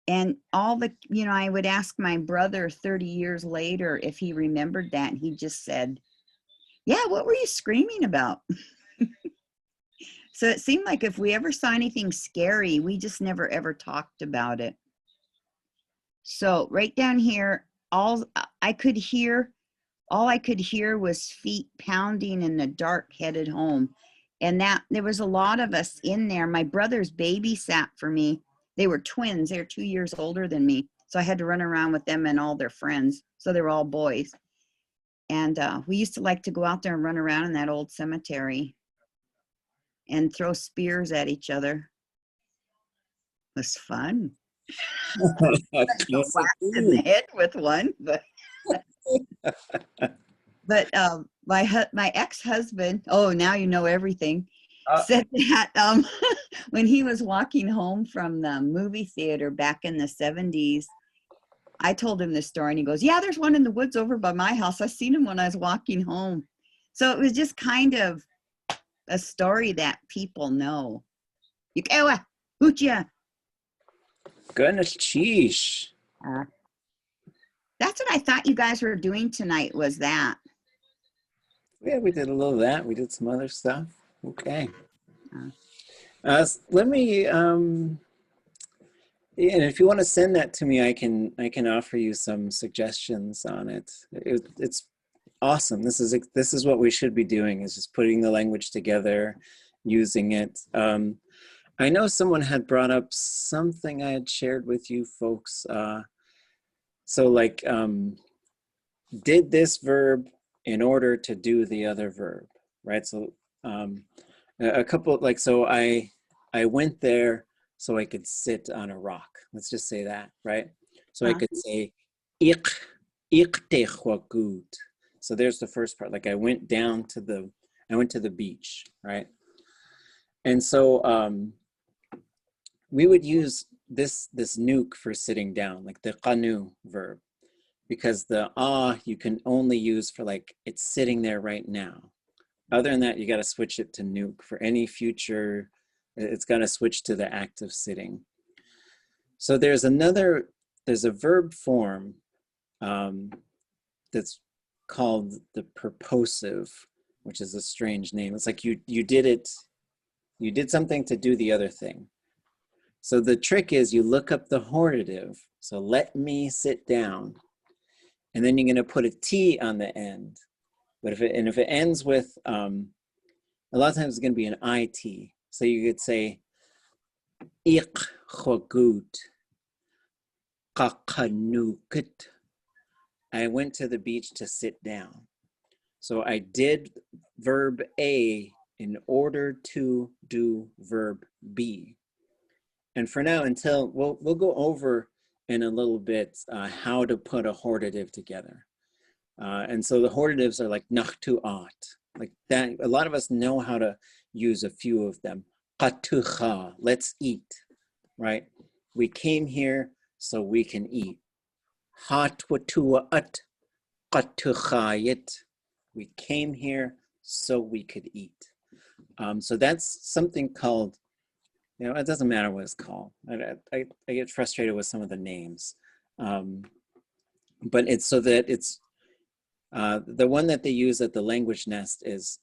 And I would ask my brother 30 years later if he remembered that. And he just said, yeah, what were you screaming about? So it seemed like if we ever saw anything scary, we just never ever talked about it. So right down here, all I could hear was feet pounding in the dark headed home. And that there was a lot of us in there. My brothers babysat for me. They were twins. They were 2 years older than me. So I had to run around with them and all their friends. So they were all boys. And we used to like to go out there and run around in that old cemetery and throw spears at each other. It was fun. Yes, in the head with one, but my ex-husband, oh, now you know everything, said that when he was walking home from the movie theater back in the 70s, I told him this story and he goes, yeah, there's one in the woods over by my house. I seen him when I was walking home. So it was just kind of a story that people know. Goodness, sheesh. That's what I thought you guys were doing tonight, was that. Yeah, we did a little of that. We did some other stuff. Okay. Let me, and if you want to send that to me, I can offer you some suggestions on it. It's awesome. This is what we should be doing, is just putting the language together, using it. I know someone had brought up something I had shared with you folks. So like, did this verb in order to do the other verb, right? So a couple, like, so I went there so I could sit on a rock. Let's just say that, right? So I could say, ik te goed. So there's the first part. Like I went to the beach, right? And so we would use this nuke for sitting down, like the qanu verb, because the you can only use for like it's sitting there right now. Other than that, you got to switch it to nuke. For any future, it's got to switch to the act of sitting. So there's a verb form that's called the propositive, which is a strange name. It's like you did something to do the other thing. So the trick is you look up the hortative. So let me sit down, and then you're going to put a T on the end. But if it ends with, a lot of times it's going to be an IT. So you could say, ik chogut, kakanukit, I went to the beach to sit down. So I did verb A in order to do verb B. And for now, until we'll go over in a little bit how to put a hortative together. And so the hortatives are like nachtu'at, like that. A lot of us know how to use a few of them. Qatucha, let's eat, right? We came here so we can eat. Hatwatu'at qatuchayit. We came here so we could eat. So that's something called, you know, it doesn't matter what it's called. I get frustrated with some of the names. But it's so that it's, the one that they use at the language nest is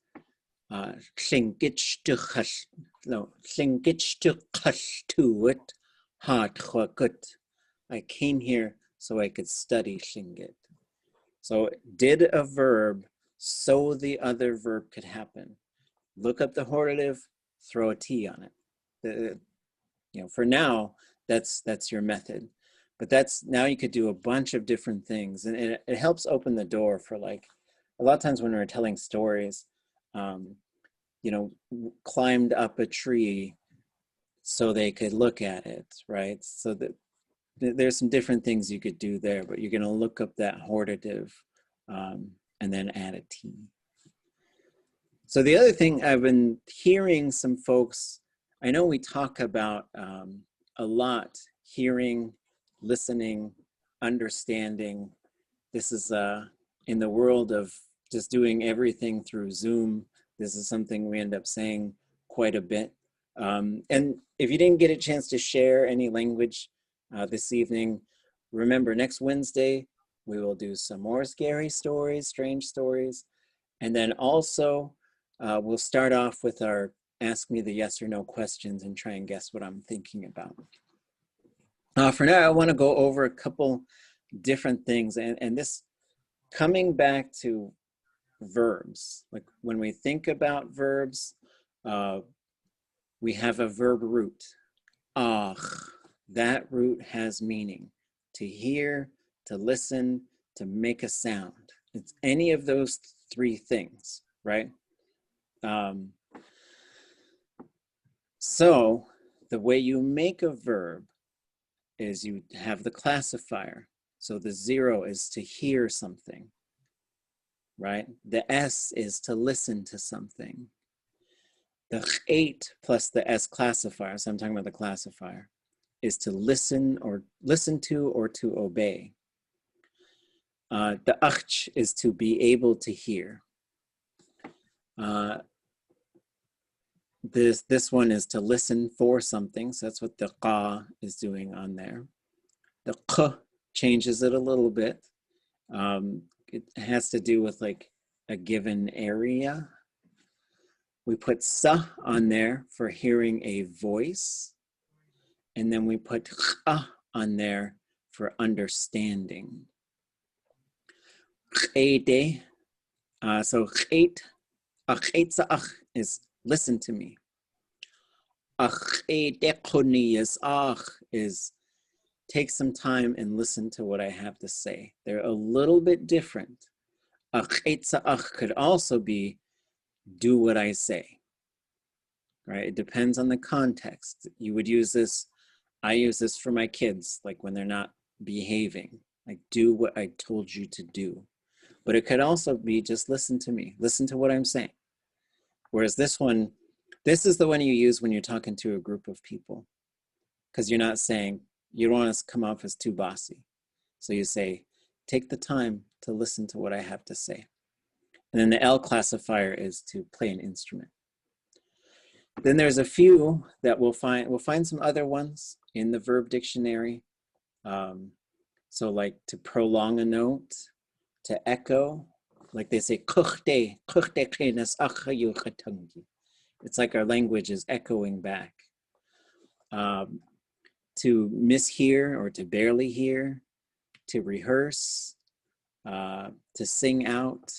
Tlingit. I came here so I could study Tlingit. So did a verb so the other verb could happen. Look up the hortative, throw a T on it. You know, for now, that's your method. But that's, now you could do a bunch of different things, and it helps open the door for, like, a lot of times when we're telling stories, you know, climbed up a tree so they could look at it, right? So that there's some different things you could do there, but you're going to look up that hortative and then add a T. So the other thing I've been hearing some folks, I know we talk about a lot, hearing, listening, understanding. This is in the world of just doing everything through Zoom. This is something we end up saying quite a bit. And if you didn't get a chance to share any language this evening, remember next Wednesday, we will do some more scary stories, strange stories. And then also we'll start off with our ask me the yes or no questions and try and guess what I'm thinking about. For now, I want to go over a couple different things, and this coming back to verbs. Like when we think about verbs, we have a verb root. That root has meaning: to hear, to listen, to make a sound. It's any of those three things, right? So the way you make a verb is you have the classifier. So the 0 is to hear something, right? The S is to listen to something. The 8 plus the S classifier, so I'm talking about the classifier, is to listen to or to obey. The ach is to be able to hear. This one is to listen for something, so that's what the qa is doing on there. The q changes it a little bit. It has to do with like a given area. We put sa on there for hearing a voice, and then we put kha on there for understanding. So is listen to me. Is take some time and listen to what I have to say. They're a little bit different. Could also be do what I say, right? It depends on the context. You would use this, I use this for my kids, like when they're not behaving, like do what I told you to do. But it could also be just listen to me, listen to what I'm saying. Whereas this one, this is the one you use when you're talking to a group of people, because you're not saying, you don't want to come off as too bossy. So you say, take the time to listen to what I have to say. And then the L classifier is to play an instrument. Then there's a few that we'll find some other ones in the verb dictionary. So like to prolong a note, to echo, like they say, it's like our language is echoing back. To mishear or to barely hear, to rehearse, to sing out.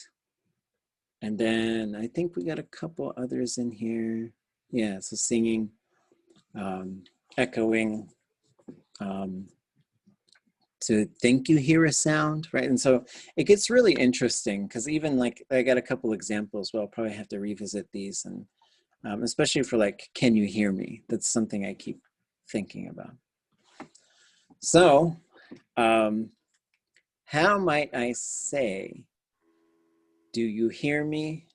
And then I think we got a couple others in here. Yeah, so singing, echoing, to think you hear a sound, right? And so it gets really interesting because even like, I got a couple examples, but I'll probably have to revisit these, and especially for like, can you hear me? That's something I keep thinking about. So how might I say, do you hear me?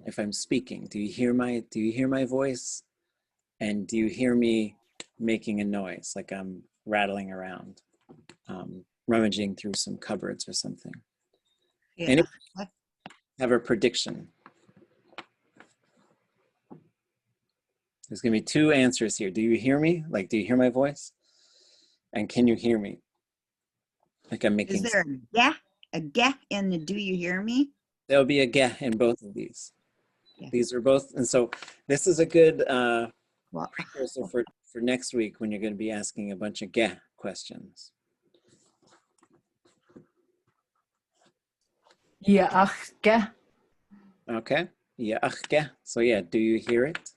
If I'm speaking, do you hear my voice? And do you hear me making a noise, like I'm rattling around, rummaging through some cupboards or something? Yeah. Anyone have a prediction? There's gonna be two answers here. Do you hear me? Like, do you hear my voice? And can you hear me? Like I'm making. Is there a geh in the do you hear me? There'll be a geh in both of these. Yeah. These are both, and so this is a good Well, precursor for next week when you're going to be asking a bunch of geh questions. Yeah, achke. Okay. Yeah, geh. So yeah, do you hear it?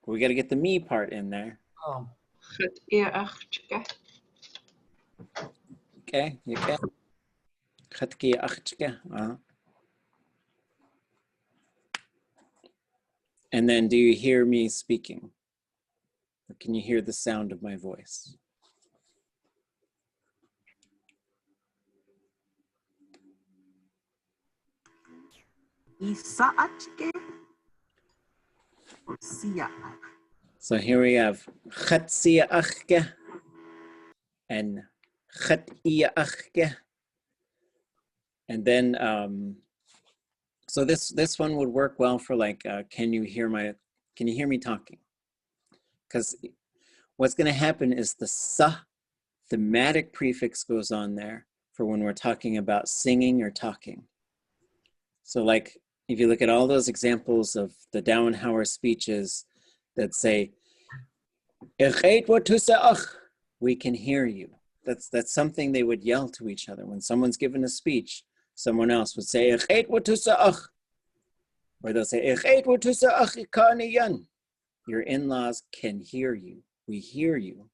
We got to get the me part in there. Oh. Chut ia achke. Okay. You can. Chatki achke. And then, do you hear me speaking? Or can you hear the sound of my voice? So here we have chatsia achke and chatia achke. And then, so this one would work well for like, can you hear me talking? Because what's going to happen is the sa thematic prefix goes on there for when we're talking about singing or talking. So like, if you look at all those examples of the Dauenhower speeches that say, we can hear you. That's something they would yell to each other. When someone's given a speech, someone else would say, or they'll say, your in-laws can hear you. We hear you,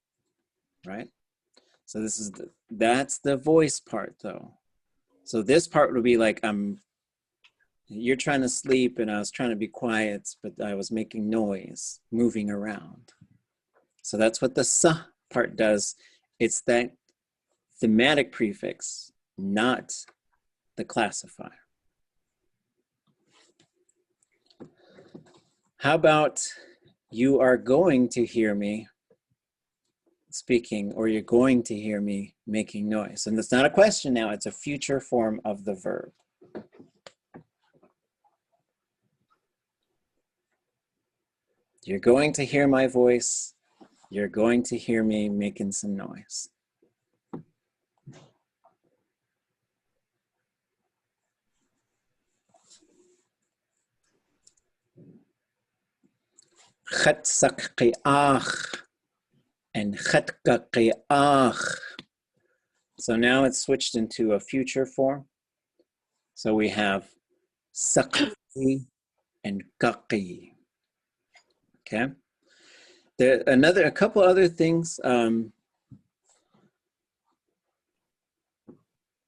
right? So that's the voice part though. So this part would be like, you're trying to sleep and I was trying to be quiet, but I was making noise, moving around. So that's what the sa part does. It's that thematic prefix, not the classifier. How about you are going to hear me speaking, or you're going to hear me making noise? And it's not a question now, it's a future form of the verb. You're going to hear my voice. You're going to hear me making some noise. And so now it's switched into a future form. So we have saqi and qaqi. Okay. A couple other things.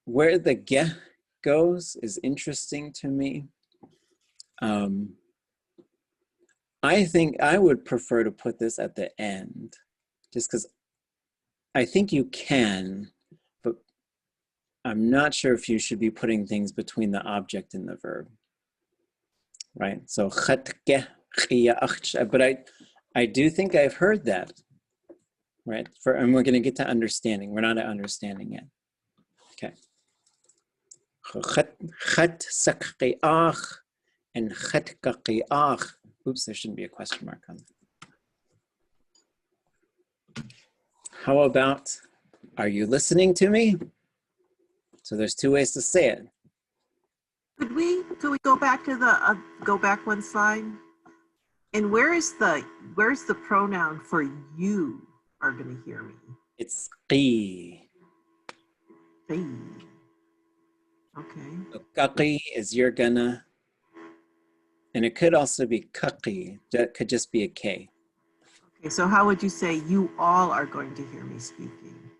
Where the geh goes is interesting to me. I think I would prefer to put this at the end, just because I think you can, but I'm not sure if you should be putting things between the object and the verb, right? So, but I do think I've heard that, right? And we're going to get to understanding. We're not at understanding yet. Okay. And oops, there shouldn't be a question mark on that. How about, are you listening to me? So there's two ways to say it. Could we go back to the go back one slide? And where's the pronoun for you are going to hear me? It's qi. Qi. Okay. So qaqi is you're gonna, and it could also be qaqi. That could just be a K. Okay, so how would you say you all are going to hear me speaking?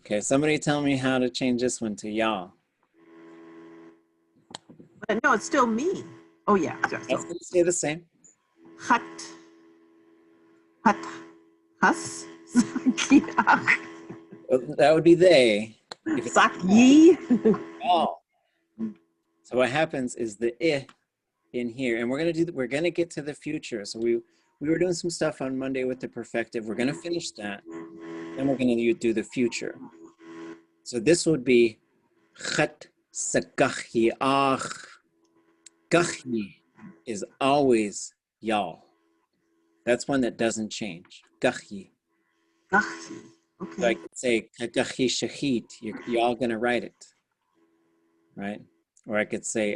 Okay, somebody tell me how to change this one to y'all. But no, it's still me. Oh yeah. I was going to say the same. Hut. Hus. That would be they. Sak ye. Y'all. So what happens is the I in here, and we're gonna get to the future. So we were doing some stuff on Monday with the perfective. We're gonna finish that. Then we're gonna do the future. So this would be chat sakahi ach. Gachni is always y'all. That's one that doesn't change. Gachi. Gachi. Okay. So I could say gachi shahid. You're all gonna write it, right? Or I could say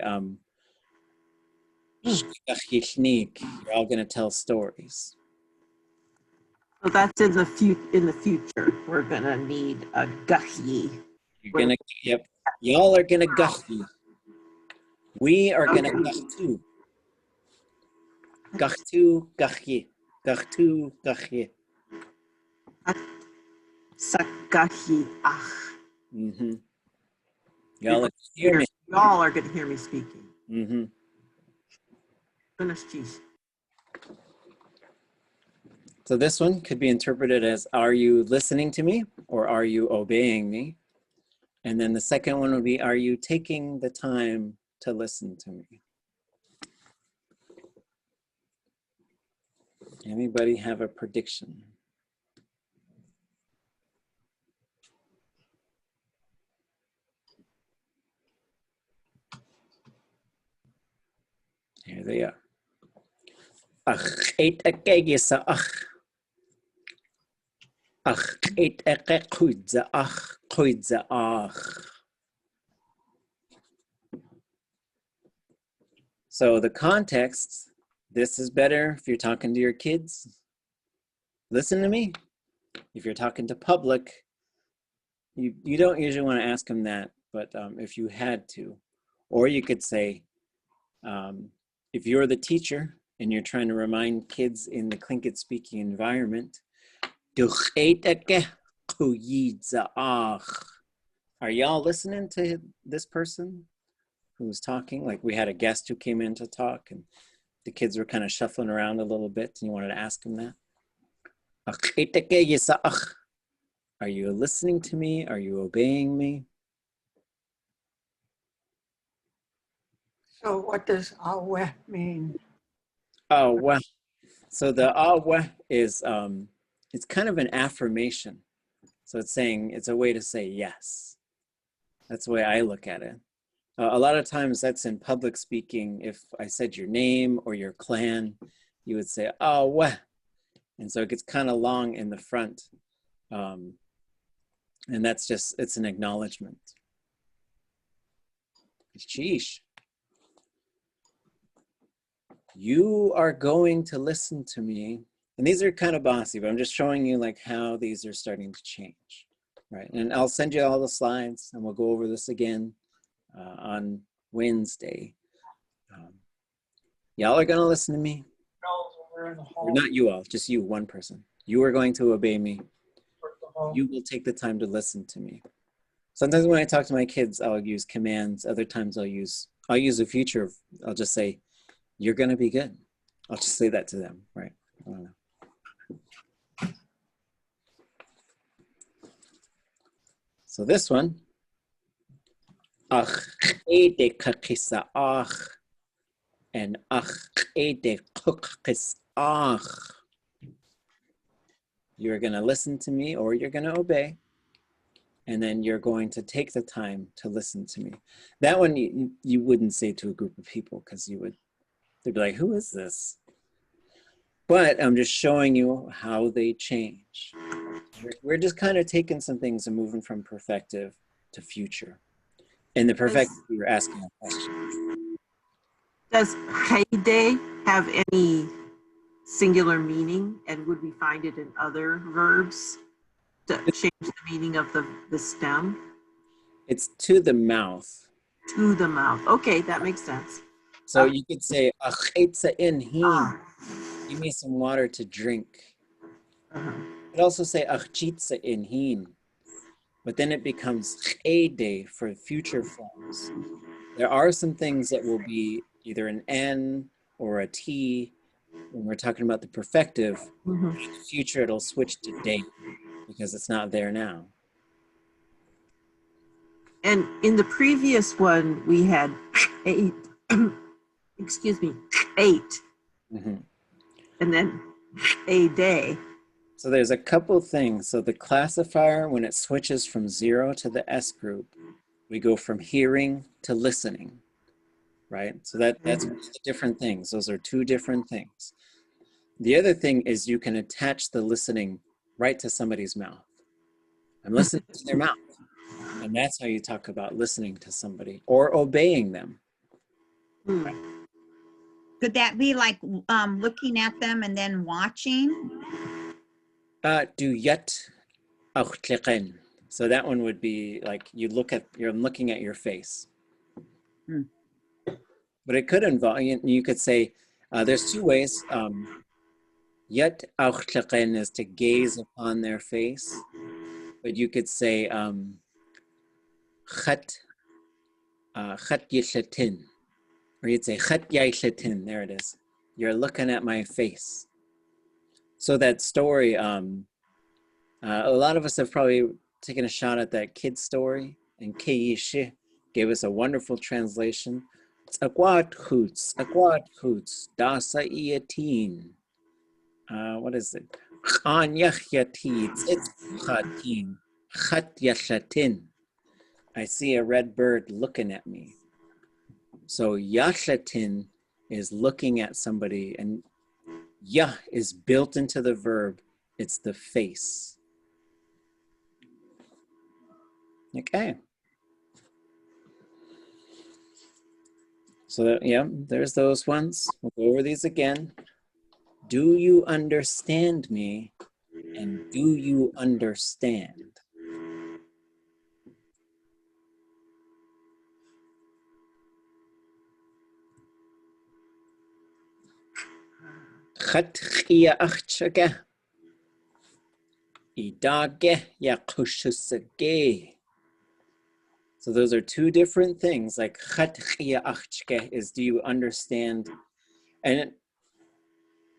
shkalneek. You're all gonna tell stories. So that's in the future. We're gonna need a gachi. You're gonna y'all are gonna gachi. We are gonna gachtu. Gachtu gachi. Gachtu gachi. Sakahi ach. Mm-hmm. Y'all are gonna hear me speaking. Mm-hmm. Goodness, geez. So this one could be interpreted as, are you listening to me or are you obeying me? And then the second one would be, are you taking the time to listen to me? Anybody have a prediction? Here they are. Ach, eit ekege sa ach. Ach, eit eke kuidza ach, kuidza ach. So the context, this is better if you're talking to your kids. Listen to me. If you're talking to public, you don't usually want to ask them that, but if you had to, or you could say, if you're the teacher and you're trying to remind kids in the Tlingit speaking environment, are y'all listening to this person who's talking? Like we had a guest who came in to talk and the kids were kind of shuffling around a little bit and you wanted to ask them that. Are you listening to me? Are you obeying me? So what does aweh mean? Aweh. So the aweh is, it's kind of an affirmation. So it's saying, it's a way to say yes. That's the way I look at it. A lot of times that's in public speaking. If I said your name or your clan, you would say, aweh. And so it gets kind of long in the front. And that's just, it's an acknowledgement. Sheesh. You are going to listen to me. And these are kind of bossy, but I'm just showing you like how these are starting to change, right? And I'll send you all the slides and we'll go over this again on Wednesday. Y'all are gonna listen to me. Or not you all, just you, one person. You are going to obey me. You will take the time to listen to me. Sometimes when I talk to my kids, I'll use commands. Other times I'll use a future. I'll just say, you're gonna be good. I'll just say that to them, right? I don't know. So this one, ach ede kakisa ach, and ach ede kukis ach. You're gonna listen to me or you're gonna obey. And then you're going to take the time to listen to me. That one you wouldn't say to a group of people because they'd be like, who is this? But I'm just showing you how they change. We're just kind of taking some things and moving from perfective to future. In the perfective, you're asking a question. Does heyday have any singular meaning? And would we find it in other verbs to change the meaning of the stem? It's to the mouth. To the mouth. Okay, that makes sense. So you could say, "Achaitza in him." Give me some water to drink. You could also say, "Achitza in him." but then it becomes day for future forms. There are some things that will be either an N or a T when we're talking about the perfective. In the future, it'll switch to day because it's not there now. And in the previous one, we had 8, excuse me, 8, and then a day. So there's a couple things. So the classifier, when it switches from 0 to the S group, we go from hearing to listening, right? So that's different things. Those are two different things. The other thing is you can attach the listening right to somebody's mouth. I'm listening to their mouth. And that's how you talk about listening to somebody or obeying them. Right. Could that be like looking at them and then watching? Do yet éitl'sháni. So that one would be like you're looking at your face. But it could involve, you could say, there's two ways. Yet éitl'sháni is to gaze upon their face. But you could say, chat yishatin. Or you'd say, chat yaishatin. There it is. You're looking at my face. So that story, a lot of us have probably taken a shot at that kid story, and Keishi gave us a wonderful translation. Akwat hoots, dasa iatin. What is it? Chan yachyatin, it's chatin, chat yashatin. I see a red bird looking at me. So yashatin is looking at somebody, and yah is built into the verb. It's the face. Okay. So yeah, there's those ones. We'll go over these again. Do you understand me? And do you understand? Khatkhia achchake. Idage yakushusage. So those are two different things. Like khatkhia achchake is do you understand? And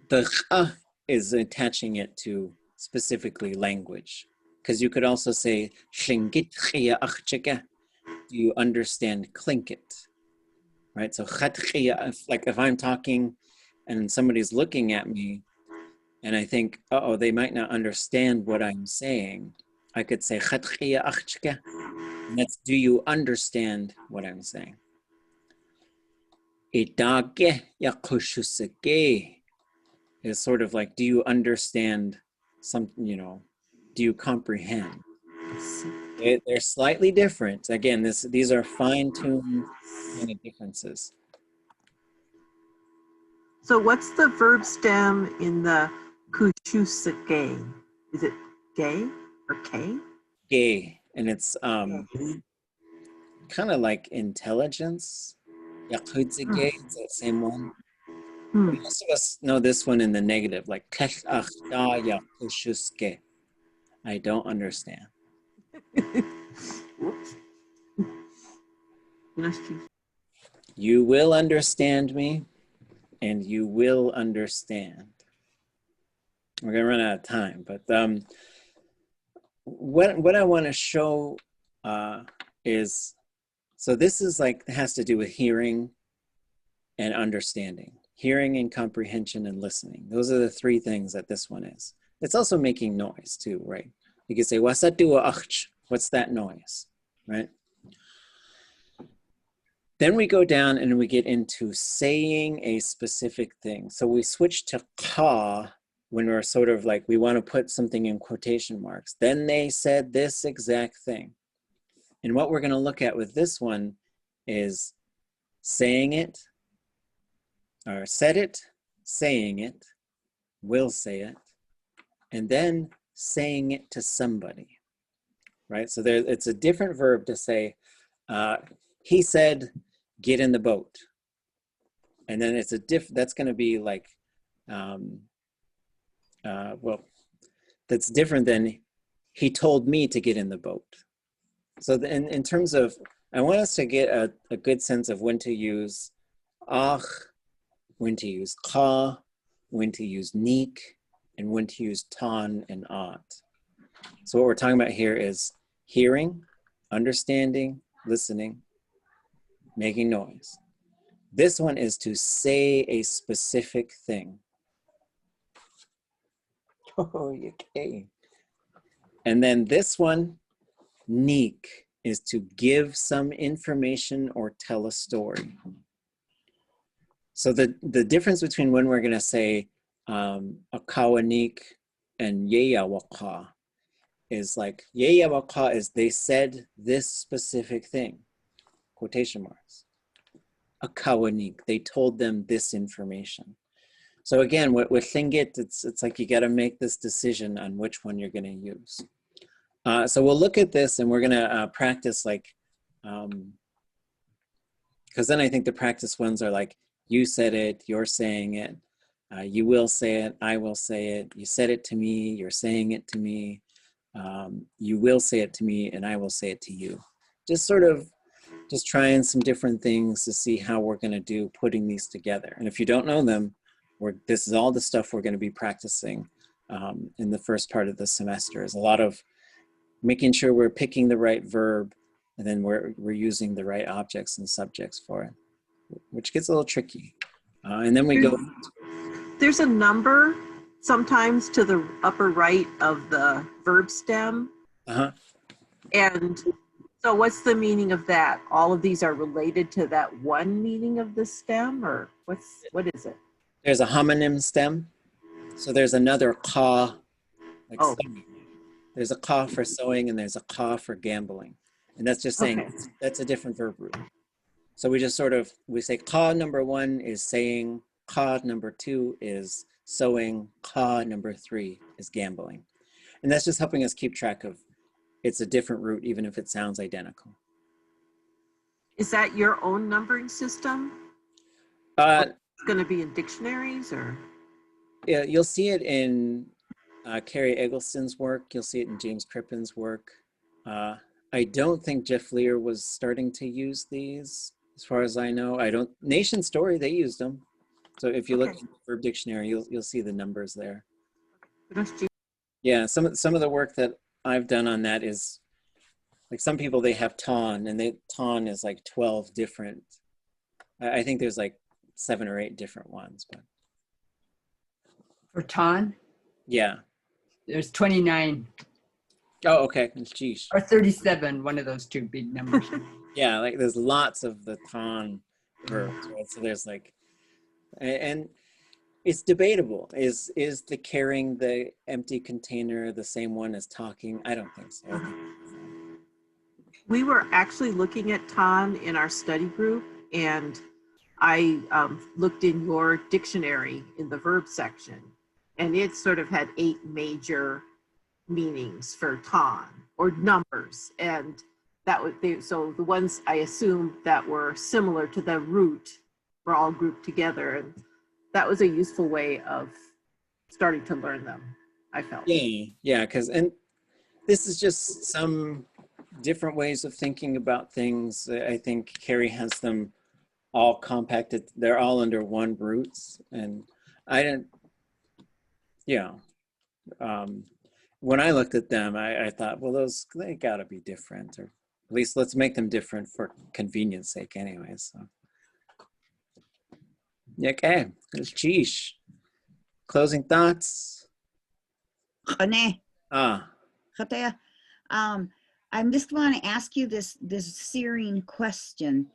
the kha is attaching it to specifically language. Because you could also say Tlingit khia achchake. Do you understand Tlingit? Right? So khatkhia, like if I'm talking and somebody's looking at me and I think, uh-oh, they might not understand what I'm saying, I could say, and that's, do you understand what I'm saying? Idage yakushusage is sort of like, do you understand something, do you comprehend? They're slightly different. Again, these are fine-tuned kind of differences. So what's the verb stem in the kushusake? Is it gay or k? Gay, and it's kind of like intelligence. Yakutsige, it's that same one. Most of us know this one in the negative, like I don't understand. You will understand me, and you will understand. We're gonna run out of time, but what I want to show is, so this is like, has to do with hearing and understanding, hearing and comprehension and listening. Those are the three things that this one is. It's also making noise too, right? You could say, what's that noise, right? Then we go down and we get into saying a specific thing. So we switch to ka when we're sort of like, we want to put something in quotation marks. Then they said this exact thing. And what we're going to look at with this one is saying it, or said it, saying it, will say it, and then saying it to somebody, right? So it's a different verb to say, he said, get in the boat. And then it's that's going to be like, well, that's different than he told me to get in the boat. So in terms of, I want us to get a good sense of when to use ach, when to use ka, when to use neek, and when to use ton and ot. So what we're talking about here is hearing, understanding, listening, making noise. This one is to say a specific thing. Oh, okay. And then this one, neek, is to give some information or tell a story. So the difference between when we're going to say akawanik and yeyawaka is like, yeyawaka is they said this specific thing, quotation marks. Akawanik, they told them this information. So again, with Tlingit, it's like you got to make this decision on which one you're going to use. So we'll look at this and we're going to practice like, because then I think the practice ones are like, you said it, you're saying it, you will say it, I will say it, you said it to me, you're saying it to me, you will say it to me, and I will say it to you. Just sort of just trying some different things to see how we're going to do putting these together. And if you don't know them, this is all the stuff we're going to be practicing in the first part of the semester. Is a lot of making sure we're picking the right verb, and then we're using the right objects and subjects for it, which gets a little tricky. And then we go. There's a number sometimes to the upper right of the verb stem. Uh-huh. And so what's the meaning of that? All of these are related to that one meaning of the stem, or what is it? There's a homonym stem. So there's another ka, like sewing. There's a ka for sewing and there's a ka for gambling. And that's just saying that's a different verb root. So we just we say ka number 1 is saying, ka number 2 is sewing, ka number 3 is gambling. And that's just helping us keep track of it's a different root even if it sounds identical. Is that your own numbering system? It's going to be in dictionaries or? Yeah, you'll see it in Carrie Eggleston's work. You'll see it in James Crippen's work. I don't think Jeff Lear was starting to use these, as far as I know. Nation Story, they used them. So if you look at the verb dictionary, you'll see the numbers there. Yeah, some of the work that I've done on that is, like some people, they have ton, and ton is like 12 different. I think there's like 7 or 8 different ones. But For ton? Yeah. There's 29. Oh, okay. Geesh. Or 37, one of those two big numbers. Yeah, like there's lots of the ton verbs, right? So there's like, and it's debatable. Is the carrying the empty container the same one as talking? I don't think so. We were actually looking at ton in our study group, and I looked in your dictionary in the verb section, and it sort of had 8 major meanings for ton, or numbers, and that would so the ones I assumed that were similar to the root were all grouped together, and that was a useful way of starting to learn them, I felt. Yeah, and this is just some different ways of thinking about things. I think Carrie has them all compacted. They're all under one roots, and I didn't, when I looked at them, I thought, well, they gotta be different, or at least let's make them different for convenience sake anyway. So, okay, sheesh. Closing thoughts? I'm just want to ask you this searing question.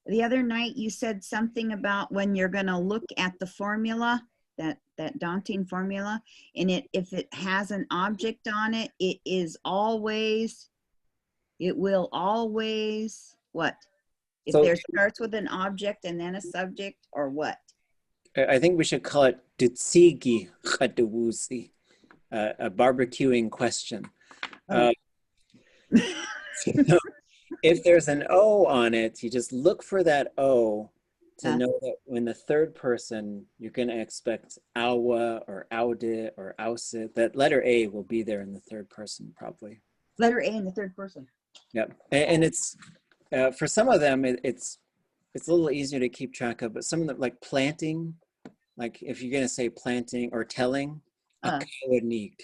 The other night you said something about when you're going to look at the formula, that daunting formula, and if it has an object on it, it will always what? If there starts with an object and then a subject, or what? I think we should call it dutsigi khadawusi, a barbecuing question. If there's an O on it, you just look for that O to know that when the third person, you're going to expect awa or aude or ausit. That letter A will be there in the third person, probably. Letter A in the third person. Yep. And it's, for some of them, it's a little easier to keep track of, but some of them, like planting, like if you're going to say planting or telling, shkalneek,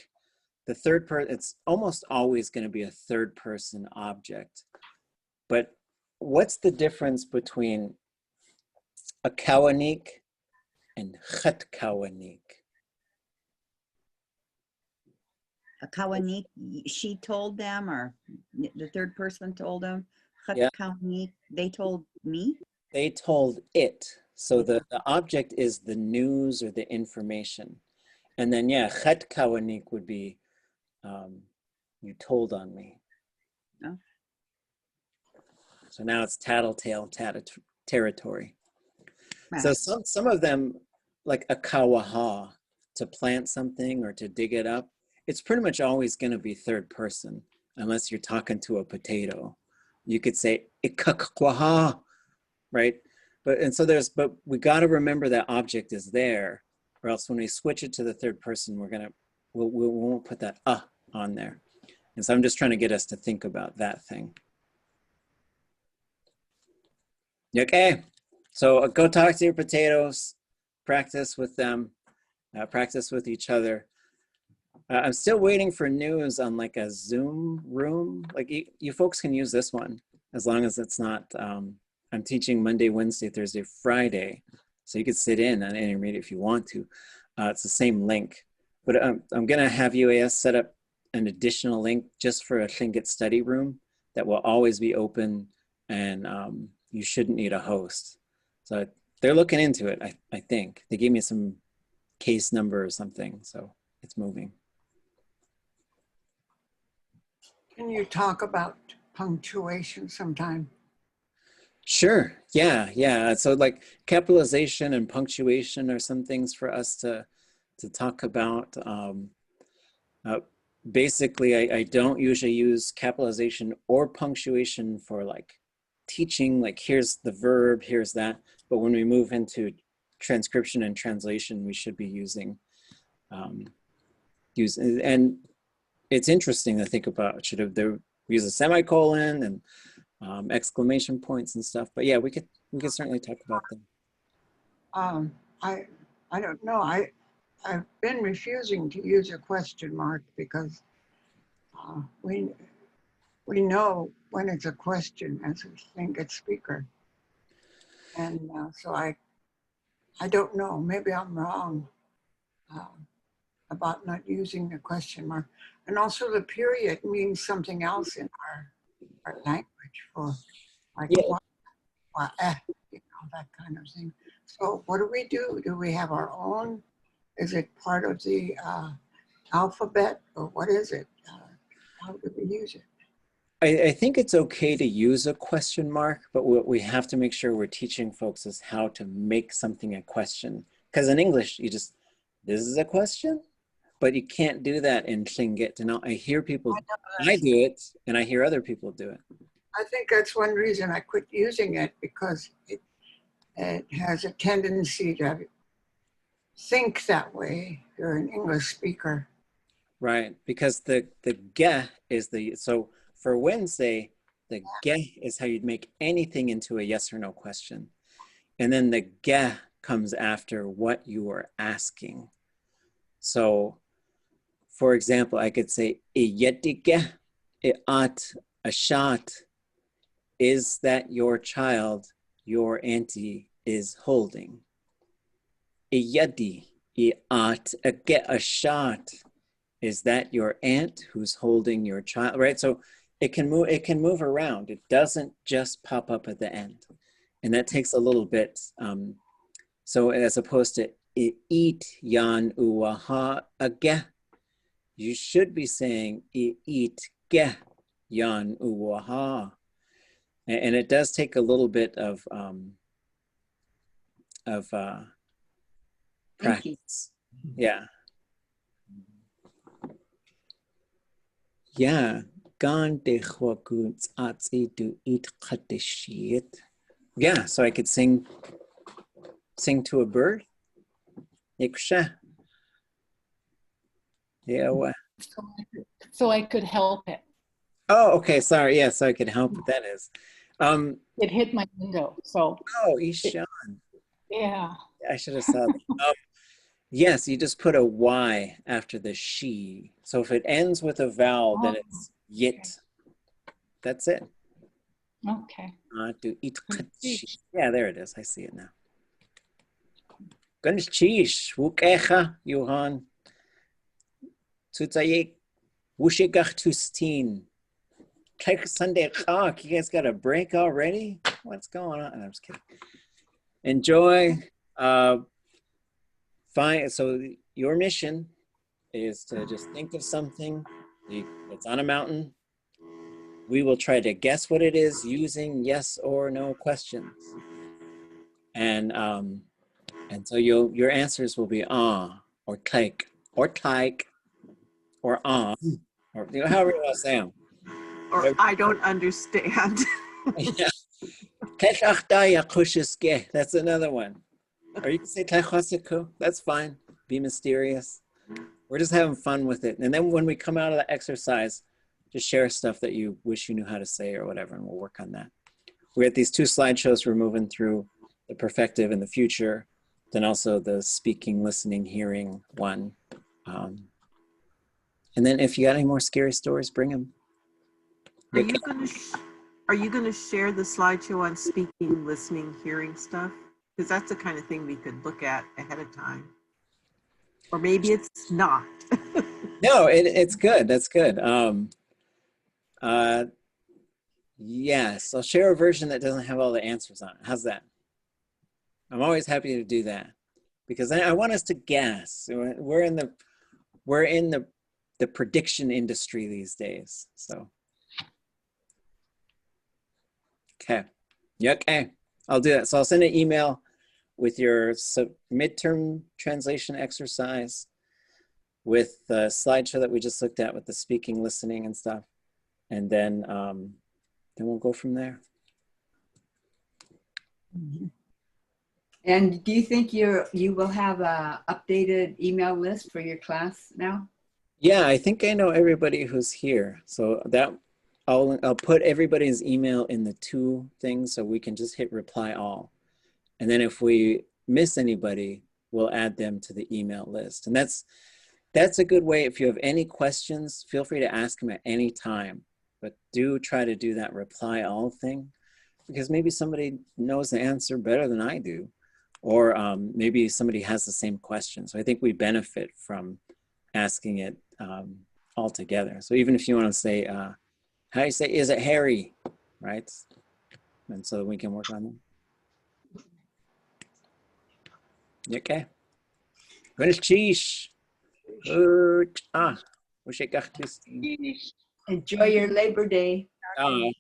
the third person, it's almost always going to be a third person object. But what's the difference between a shkalneek and shkalneek? A shkalneek, she told them, or the third person told them. Yeah. Shkalneek, they told me. They told it. So the object is the news or the information. And then, yeah, shkalneek would be, you told on me. Oh. So now it's tattletale territory. Right. So some of them, like a kawaha, to plant something or to dig it up, it's pretty much always going to be third person, unless you're talking to a potato. You could say ikakwaha, right? But we got to remember that object is there, or else when we switch it to the third person, we won't put that on there. And so I'm just trying to get us to think about that thing. Okay, so go talk to your potatoes, practice with them, practice with each other. I'm still waiting for news on like a Zoom room. Like you folks can use this one as long as it's not, I'm teaching Monday, Wednesday, Thursday, Friday. So you could sit in and read if you want to. It's the same link. But I'm gonna have UAS set up an additional link just for a Tlingit study room that will always be open, and you shouldn't need a host. So they're looking into it, I think. They gave me some case number or something, so it's moving. Can you talk about punctuation sometime? Sure, yeah. So like capitalization and punctuation are some things for us to talk about. Basically, I don't usually use capitalization or punctuation for like teaching, like here's the verb, here's that. But when we move into transcription and translation, we should be using, and it's interesting to think about, should they use a semicolon and exclamation points and stuff. But yeah, we could certainly talk about them. I don't know. I've been refusing to use a question mark because we know when it's a question as a Tlingit speaker, and so I don't know. Maybe I'm wrong about not using the question mark, and also the period means something else in our language for like that kind of thing. So what do? Do we have our own? Is it part of the alphabet, or what is it? How do we use it? I think it's okay to use a question mark, but what we have to make sure we're teaching folks is how to make something a question. Because in English, this is a question, but you can't do that in Tlingit. And I hear people, I do it, and I hear other people do it. I think that's one reason I quit using it, because it has a tendency to think that way. You're an English speaker. Right, because the ge is so for Wednesday, the ge is how you'd make anything into a yes or no question. And then the ge comes after what you are asking. So for example, I could say, éitl'sháni, éitl'sháni, is that your child, your auntie is holding? éitl'sháni, is that your aunt who's holding your child, right? So it can move around. It doesn't just pop up at the end. And that takes a little bit. So as opposed to eat yan uwaha age, you should be saying eat ge yan uwaha. And it does take a little bit of practice. Yeah. Yeah. Yeah, so I could sing to a bird. Yeah. So I could help it. Oh, okay. Sorry. Yeah, so I can help what that is. It hit my window, so. Oh, Ishan. Yeah. I should have saw that. Yes, you just put a Y after the she. So if it ends with a vowel, then it's yit. That's it. Okay. Do éitl'sháni. Yeah, there it is. I see it now. Gunchish, wukecha, Johan. Tutsayik, wushigach tustin. Take Sunday cock. You guys got a break already? What's going on? I'm just kidding. Enjoy. Fine. So your mission is to just think of something that's on a mountain. We will try to guess what it is using yes or no questions. And so your answers will be or take or or however you want to say them. Or I don't understand. Yeah. That's another one. Or you can say that's fine. Be mysterious. We're just having fun with it. And then when we come out of the exercise, just share stuff that you wish you knew how to say or whatever, and we'll work on that. We're at these 2 slideshows. We're moving through the perfective and the future, then also the speaking, listening, hearing one. And then if you got any more scary stories, bring them. Are you gonna share the slideshow on speaking, listening, hearing stuff? Because that's the kind of thing we could look at ahead of time. Or maybe it's not. No, it's good. That's good. Yes, I'll share a version that doesn't have all the answers on it. How's that? I'm always happy to do that because I want us to guess. We're in the prediction industry these days. So, okay. Yeah, okay. I'll do that. So I'll send an email with your midterm translation exercise, with the slideshow that we just looked at with the speaking, listening, and stuff, and then we'll go from there. Mm-hmm. And do you think you will have a updated email list for your class now? Yeah, I think I know everybody who's here, so that I'll put everybody's email in the 2 things so we can just hit reply all, and then if we miss anybody, we'll add them to the email list. And that's a good way. If you have any questions, feel free to ask them at any time, but do try to do that reply all thing, because maybe somebody knows the answer better than I do, or maybe somebody has the same question. So I think we benefit from asking it all together. So even if you want to say, how do you say, is it Harry, right? And so we can work on them. Okay. Enjoy your Labor Day. Well,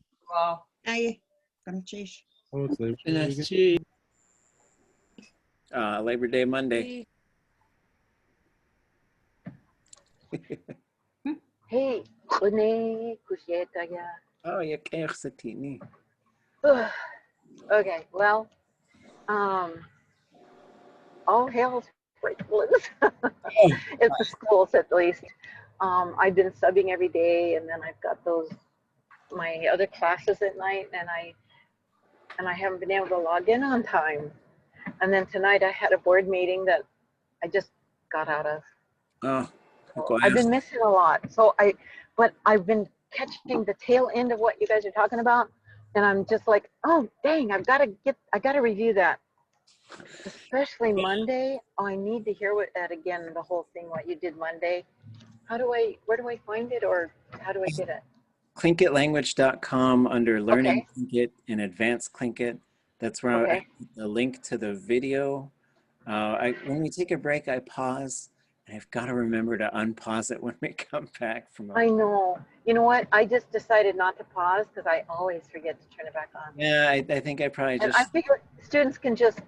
Labor Day Monday. Hey, Lene, Kushetaya. Oh, yeah, Satini. Okay, well, all hail Franklins. At the schools, at least. I've been subbing every day, and then I've got my other classes at night, and I haven't been able to log in on time. And then tonight I had a board meeting that I just got out of. Oh, so I've been missing a lot. But I've been catching the tail end of what you guys are talking about, and I'm just like, oh dang, I gotta review that. Especially Monday. Oh, I need to hear that again, the whole thing, what you did Monday. Where do I find it, or how do I get it? Tlingitlanguage.com under Learning Okay. Tlingit and Advanced Tlingit. That's where I put the link to the video. When we take a break, I pause. And I've got to remember to unpause it when we come back from. I know. You know what? I just decided not to pause because I always forget to turn it back on. Yeah, I think I probably just. And I figure students can just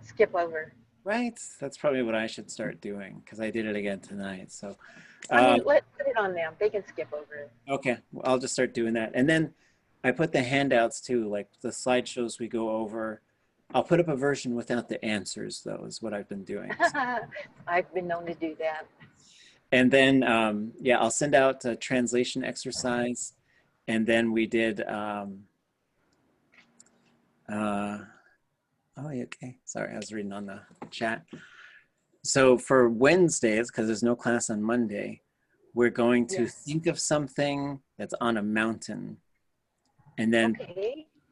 skip over. Right. That's probably what I should start doing because I did it again tonight. So. I mean, let's put it on them. They can skip over it. Okay, well, I'll just start doing that. And then I put the handouts too, like the slideshows we go over. I'll put up a version without the answers, though, is what I've been doing. I've been known to do that. And then, yeah, I'll send out a translation exercise. And then we did, oh, okay. Sorry, I was reading on the chat. So for Wednesdays, because there's no class on Monday, we're going to think of something that's on a mountain. And then,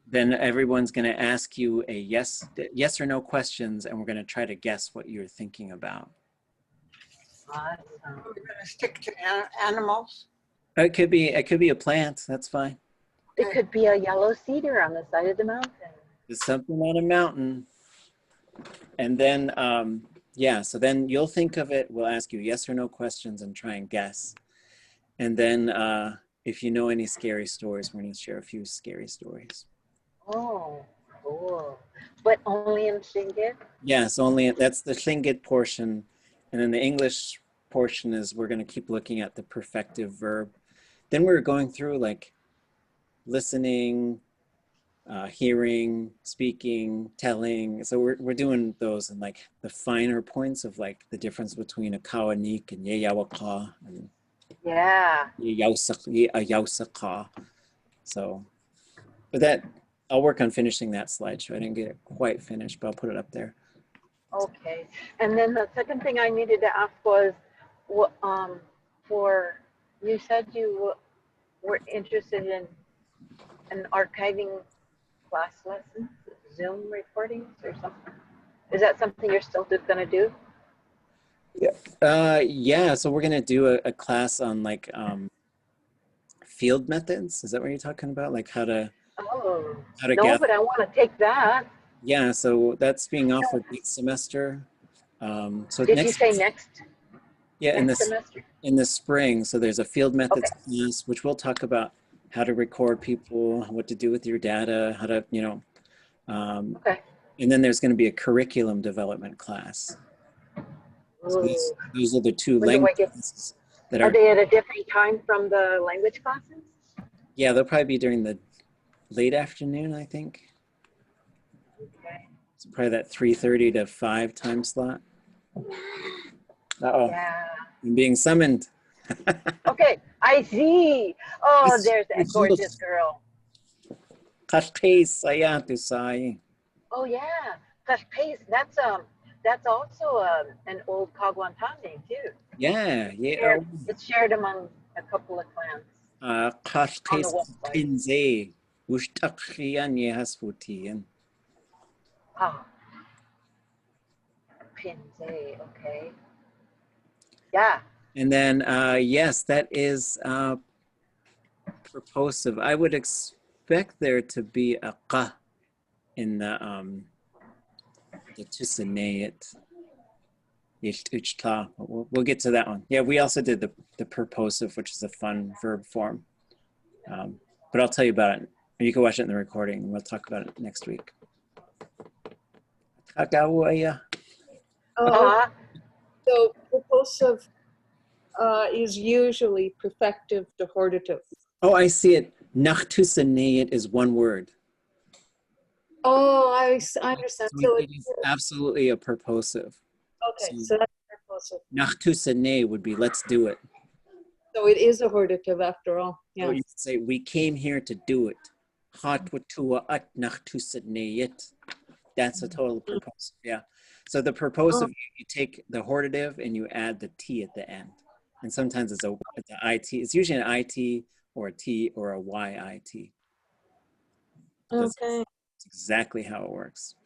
then everyone's going to ask you a yes or no questions, and we're going to try to guess what you're thinking about. Awesome. We're going to stick to animals. It could be a plant. That's fine. It could be a yellow cedar on the side of the mountain. There's something on a mountain. And then, yeah, so then you'll think of it. We'll ask you yes or no questions and try and guess. And then if you know any scary stories, we're going to share a few scary stories. Oh, cool. But only in Tlingit? Yes, only that's the Tlingit portion. And then the English portion is we're going to keep looking at the perfective verb. Then we're going through like listening, hearing, speaking, telling. So we're doing those and like the finer points of like the difference between a shkalneek and alaḳú and éitl'sháni. So, but that I'll work on finishing that slideshow. I didn't get it quite finished, but I'll put it up there. Okay. And then the second thing I needed to ask was, for you said you were interested in archiving class lessons, Zoom recordings or something. Is that something you're still going to do? Yeah, so we're going to do a class on like field methods. Is that what you're talking about? Like how to no, gather? But I want to take that. Yeah, so that's being offered next semester. So Did you say next? Yeah, next semester? In the spring. So there's a field methods class, which we'll talk about how to record people, what to do with your data, how to, you know. And then there's going to be a curriculum development class. So these are the two languages that are they at a different time from the language classes? Yeah, they'll probably be during the late afternoon, I think. Okay. It's probably that 3:30 to 5 time slot. Uh-oh. Yeah. I'm being summoned. Okay, I see. Oh, there's that gorgeous girl. Oh yeah, Kashpace. That's also an old Kagwantane too. Yeah. It's shared among a couple of clans. Kashpace Pinze. Ah, Pinze. Okay. Yeah. And then yes, that is propositive. I would expect there to be a qa in the tusanayat. We'll get to that one. Yeah, we also did the propositive, which is a fun verb form. But I'll tell you about it. You can watch it in the recording. We'll talk about it next week. So propositive is usually perfective dehorative. Oh, I see it. Nachtusanayat is one word. Oh, I understand. So it is absolutely a propositive. Okay, so that's propositive. Nachtusanay would be let's do it. So it is a hortative after all. Yeah. So you say we came here to do it. That's a total propositive. Yeah. So the propositive, you take the hortative and you add the T at the end. And sometimes it's an IT. It's usually an IT or a T or a YIT. That's exactly how it works.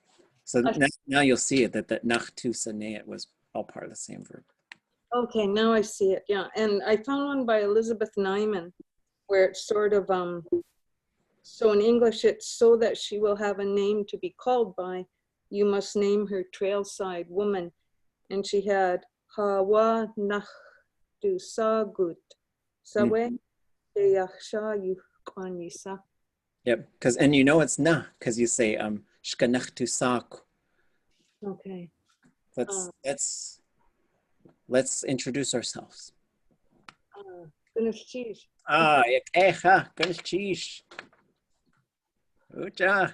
So now you'll see it that nachtusanayat was all part of the same verb. Okay, now I see it. Yeah, and I found one by Elizabeth Nyman where it's sort of so in English it's so that she will have a name to be called by. You must name her trailside woman, and she had Hawa Nachtusagut Sawe Yaksha Yukwanisa. Yep, and you know it's na because you say shkalneek. Okay. Let's introduce ourselves. Kunishchish. Kunishchish. Ucha.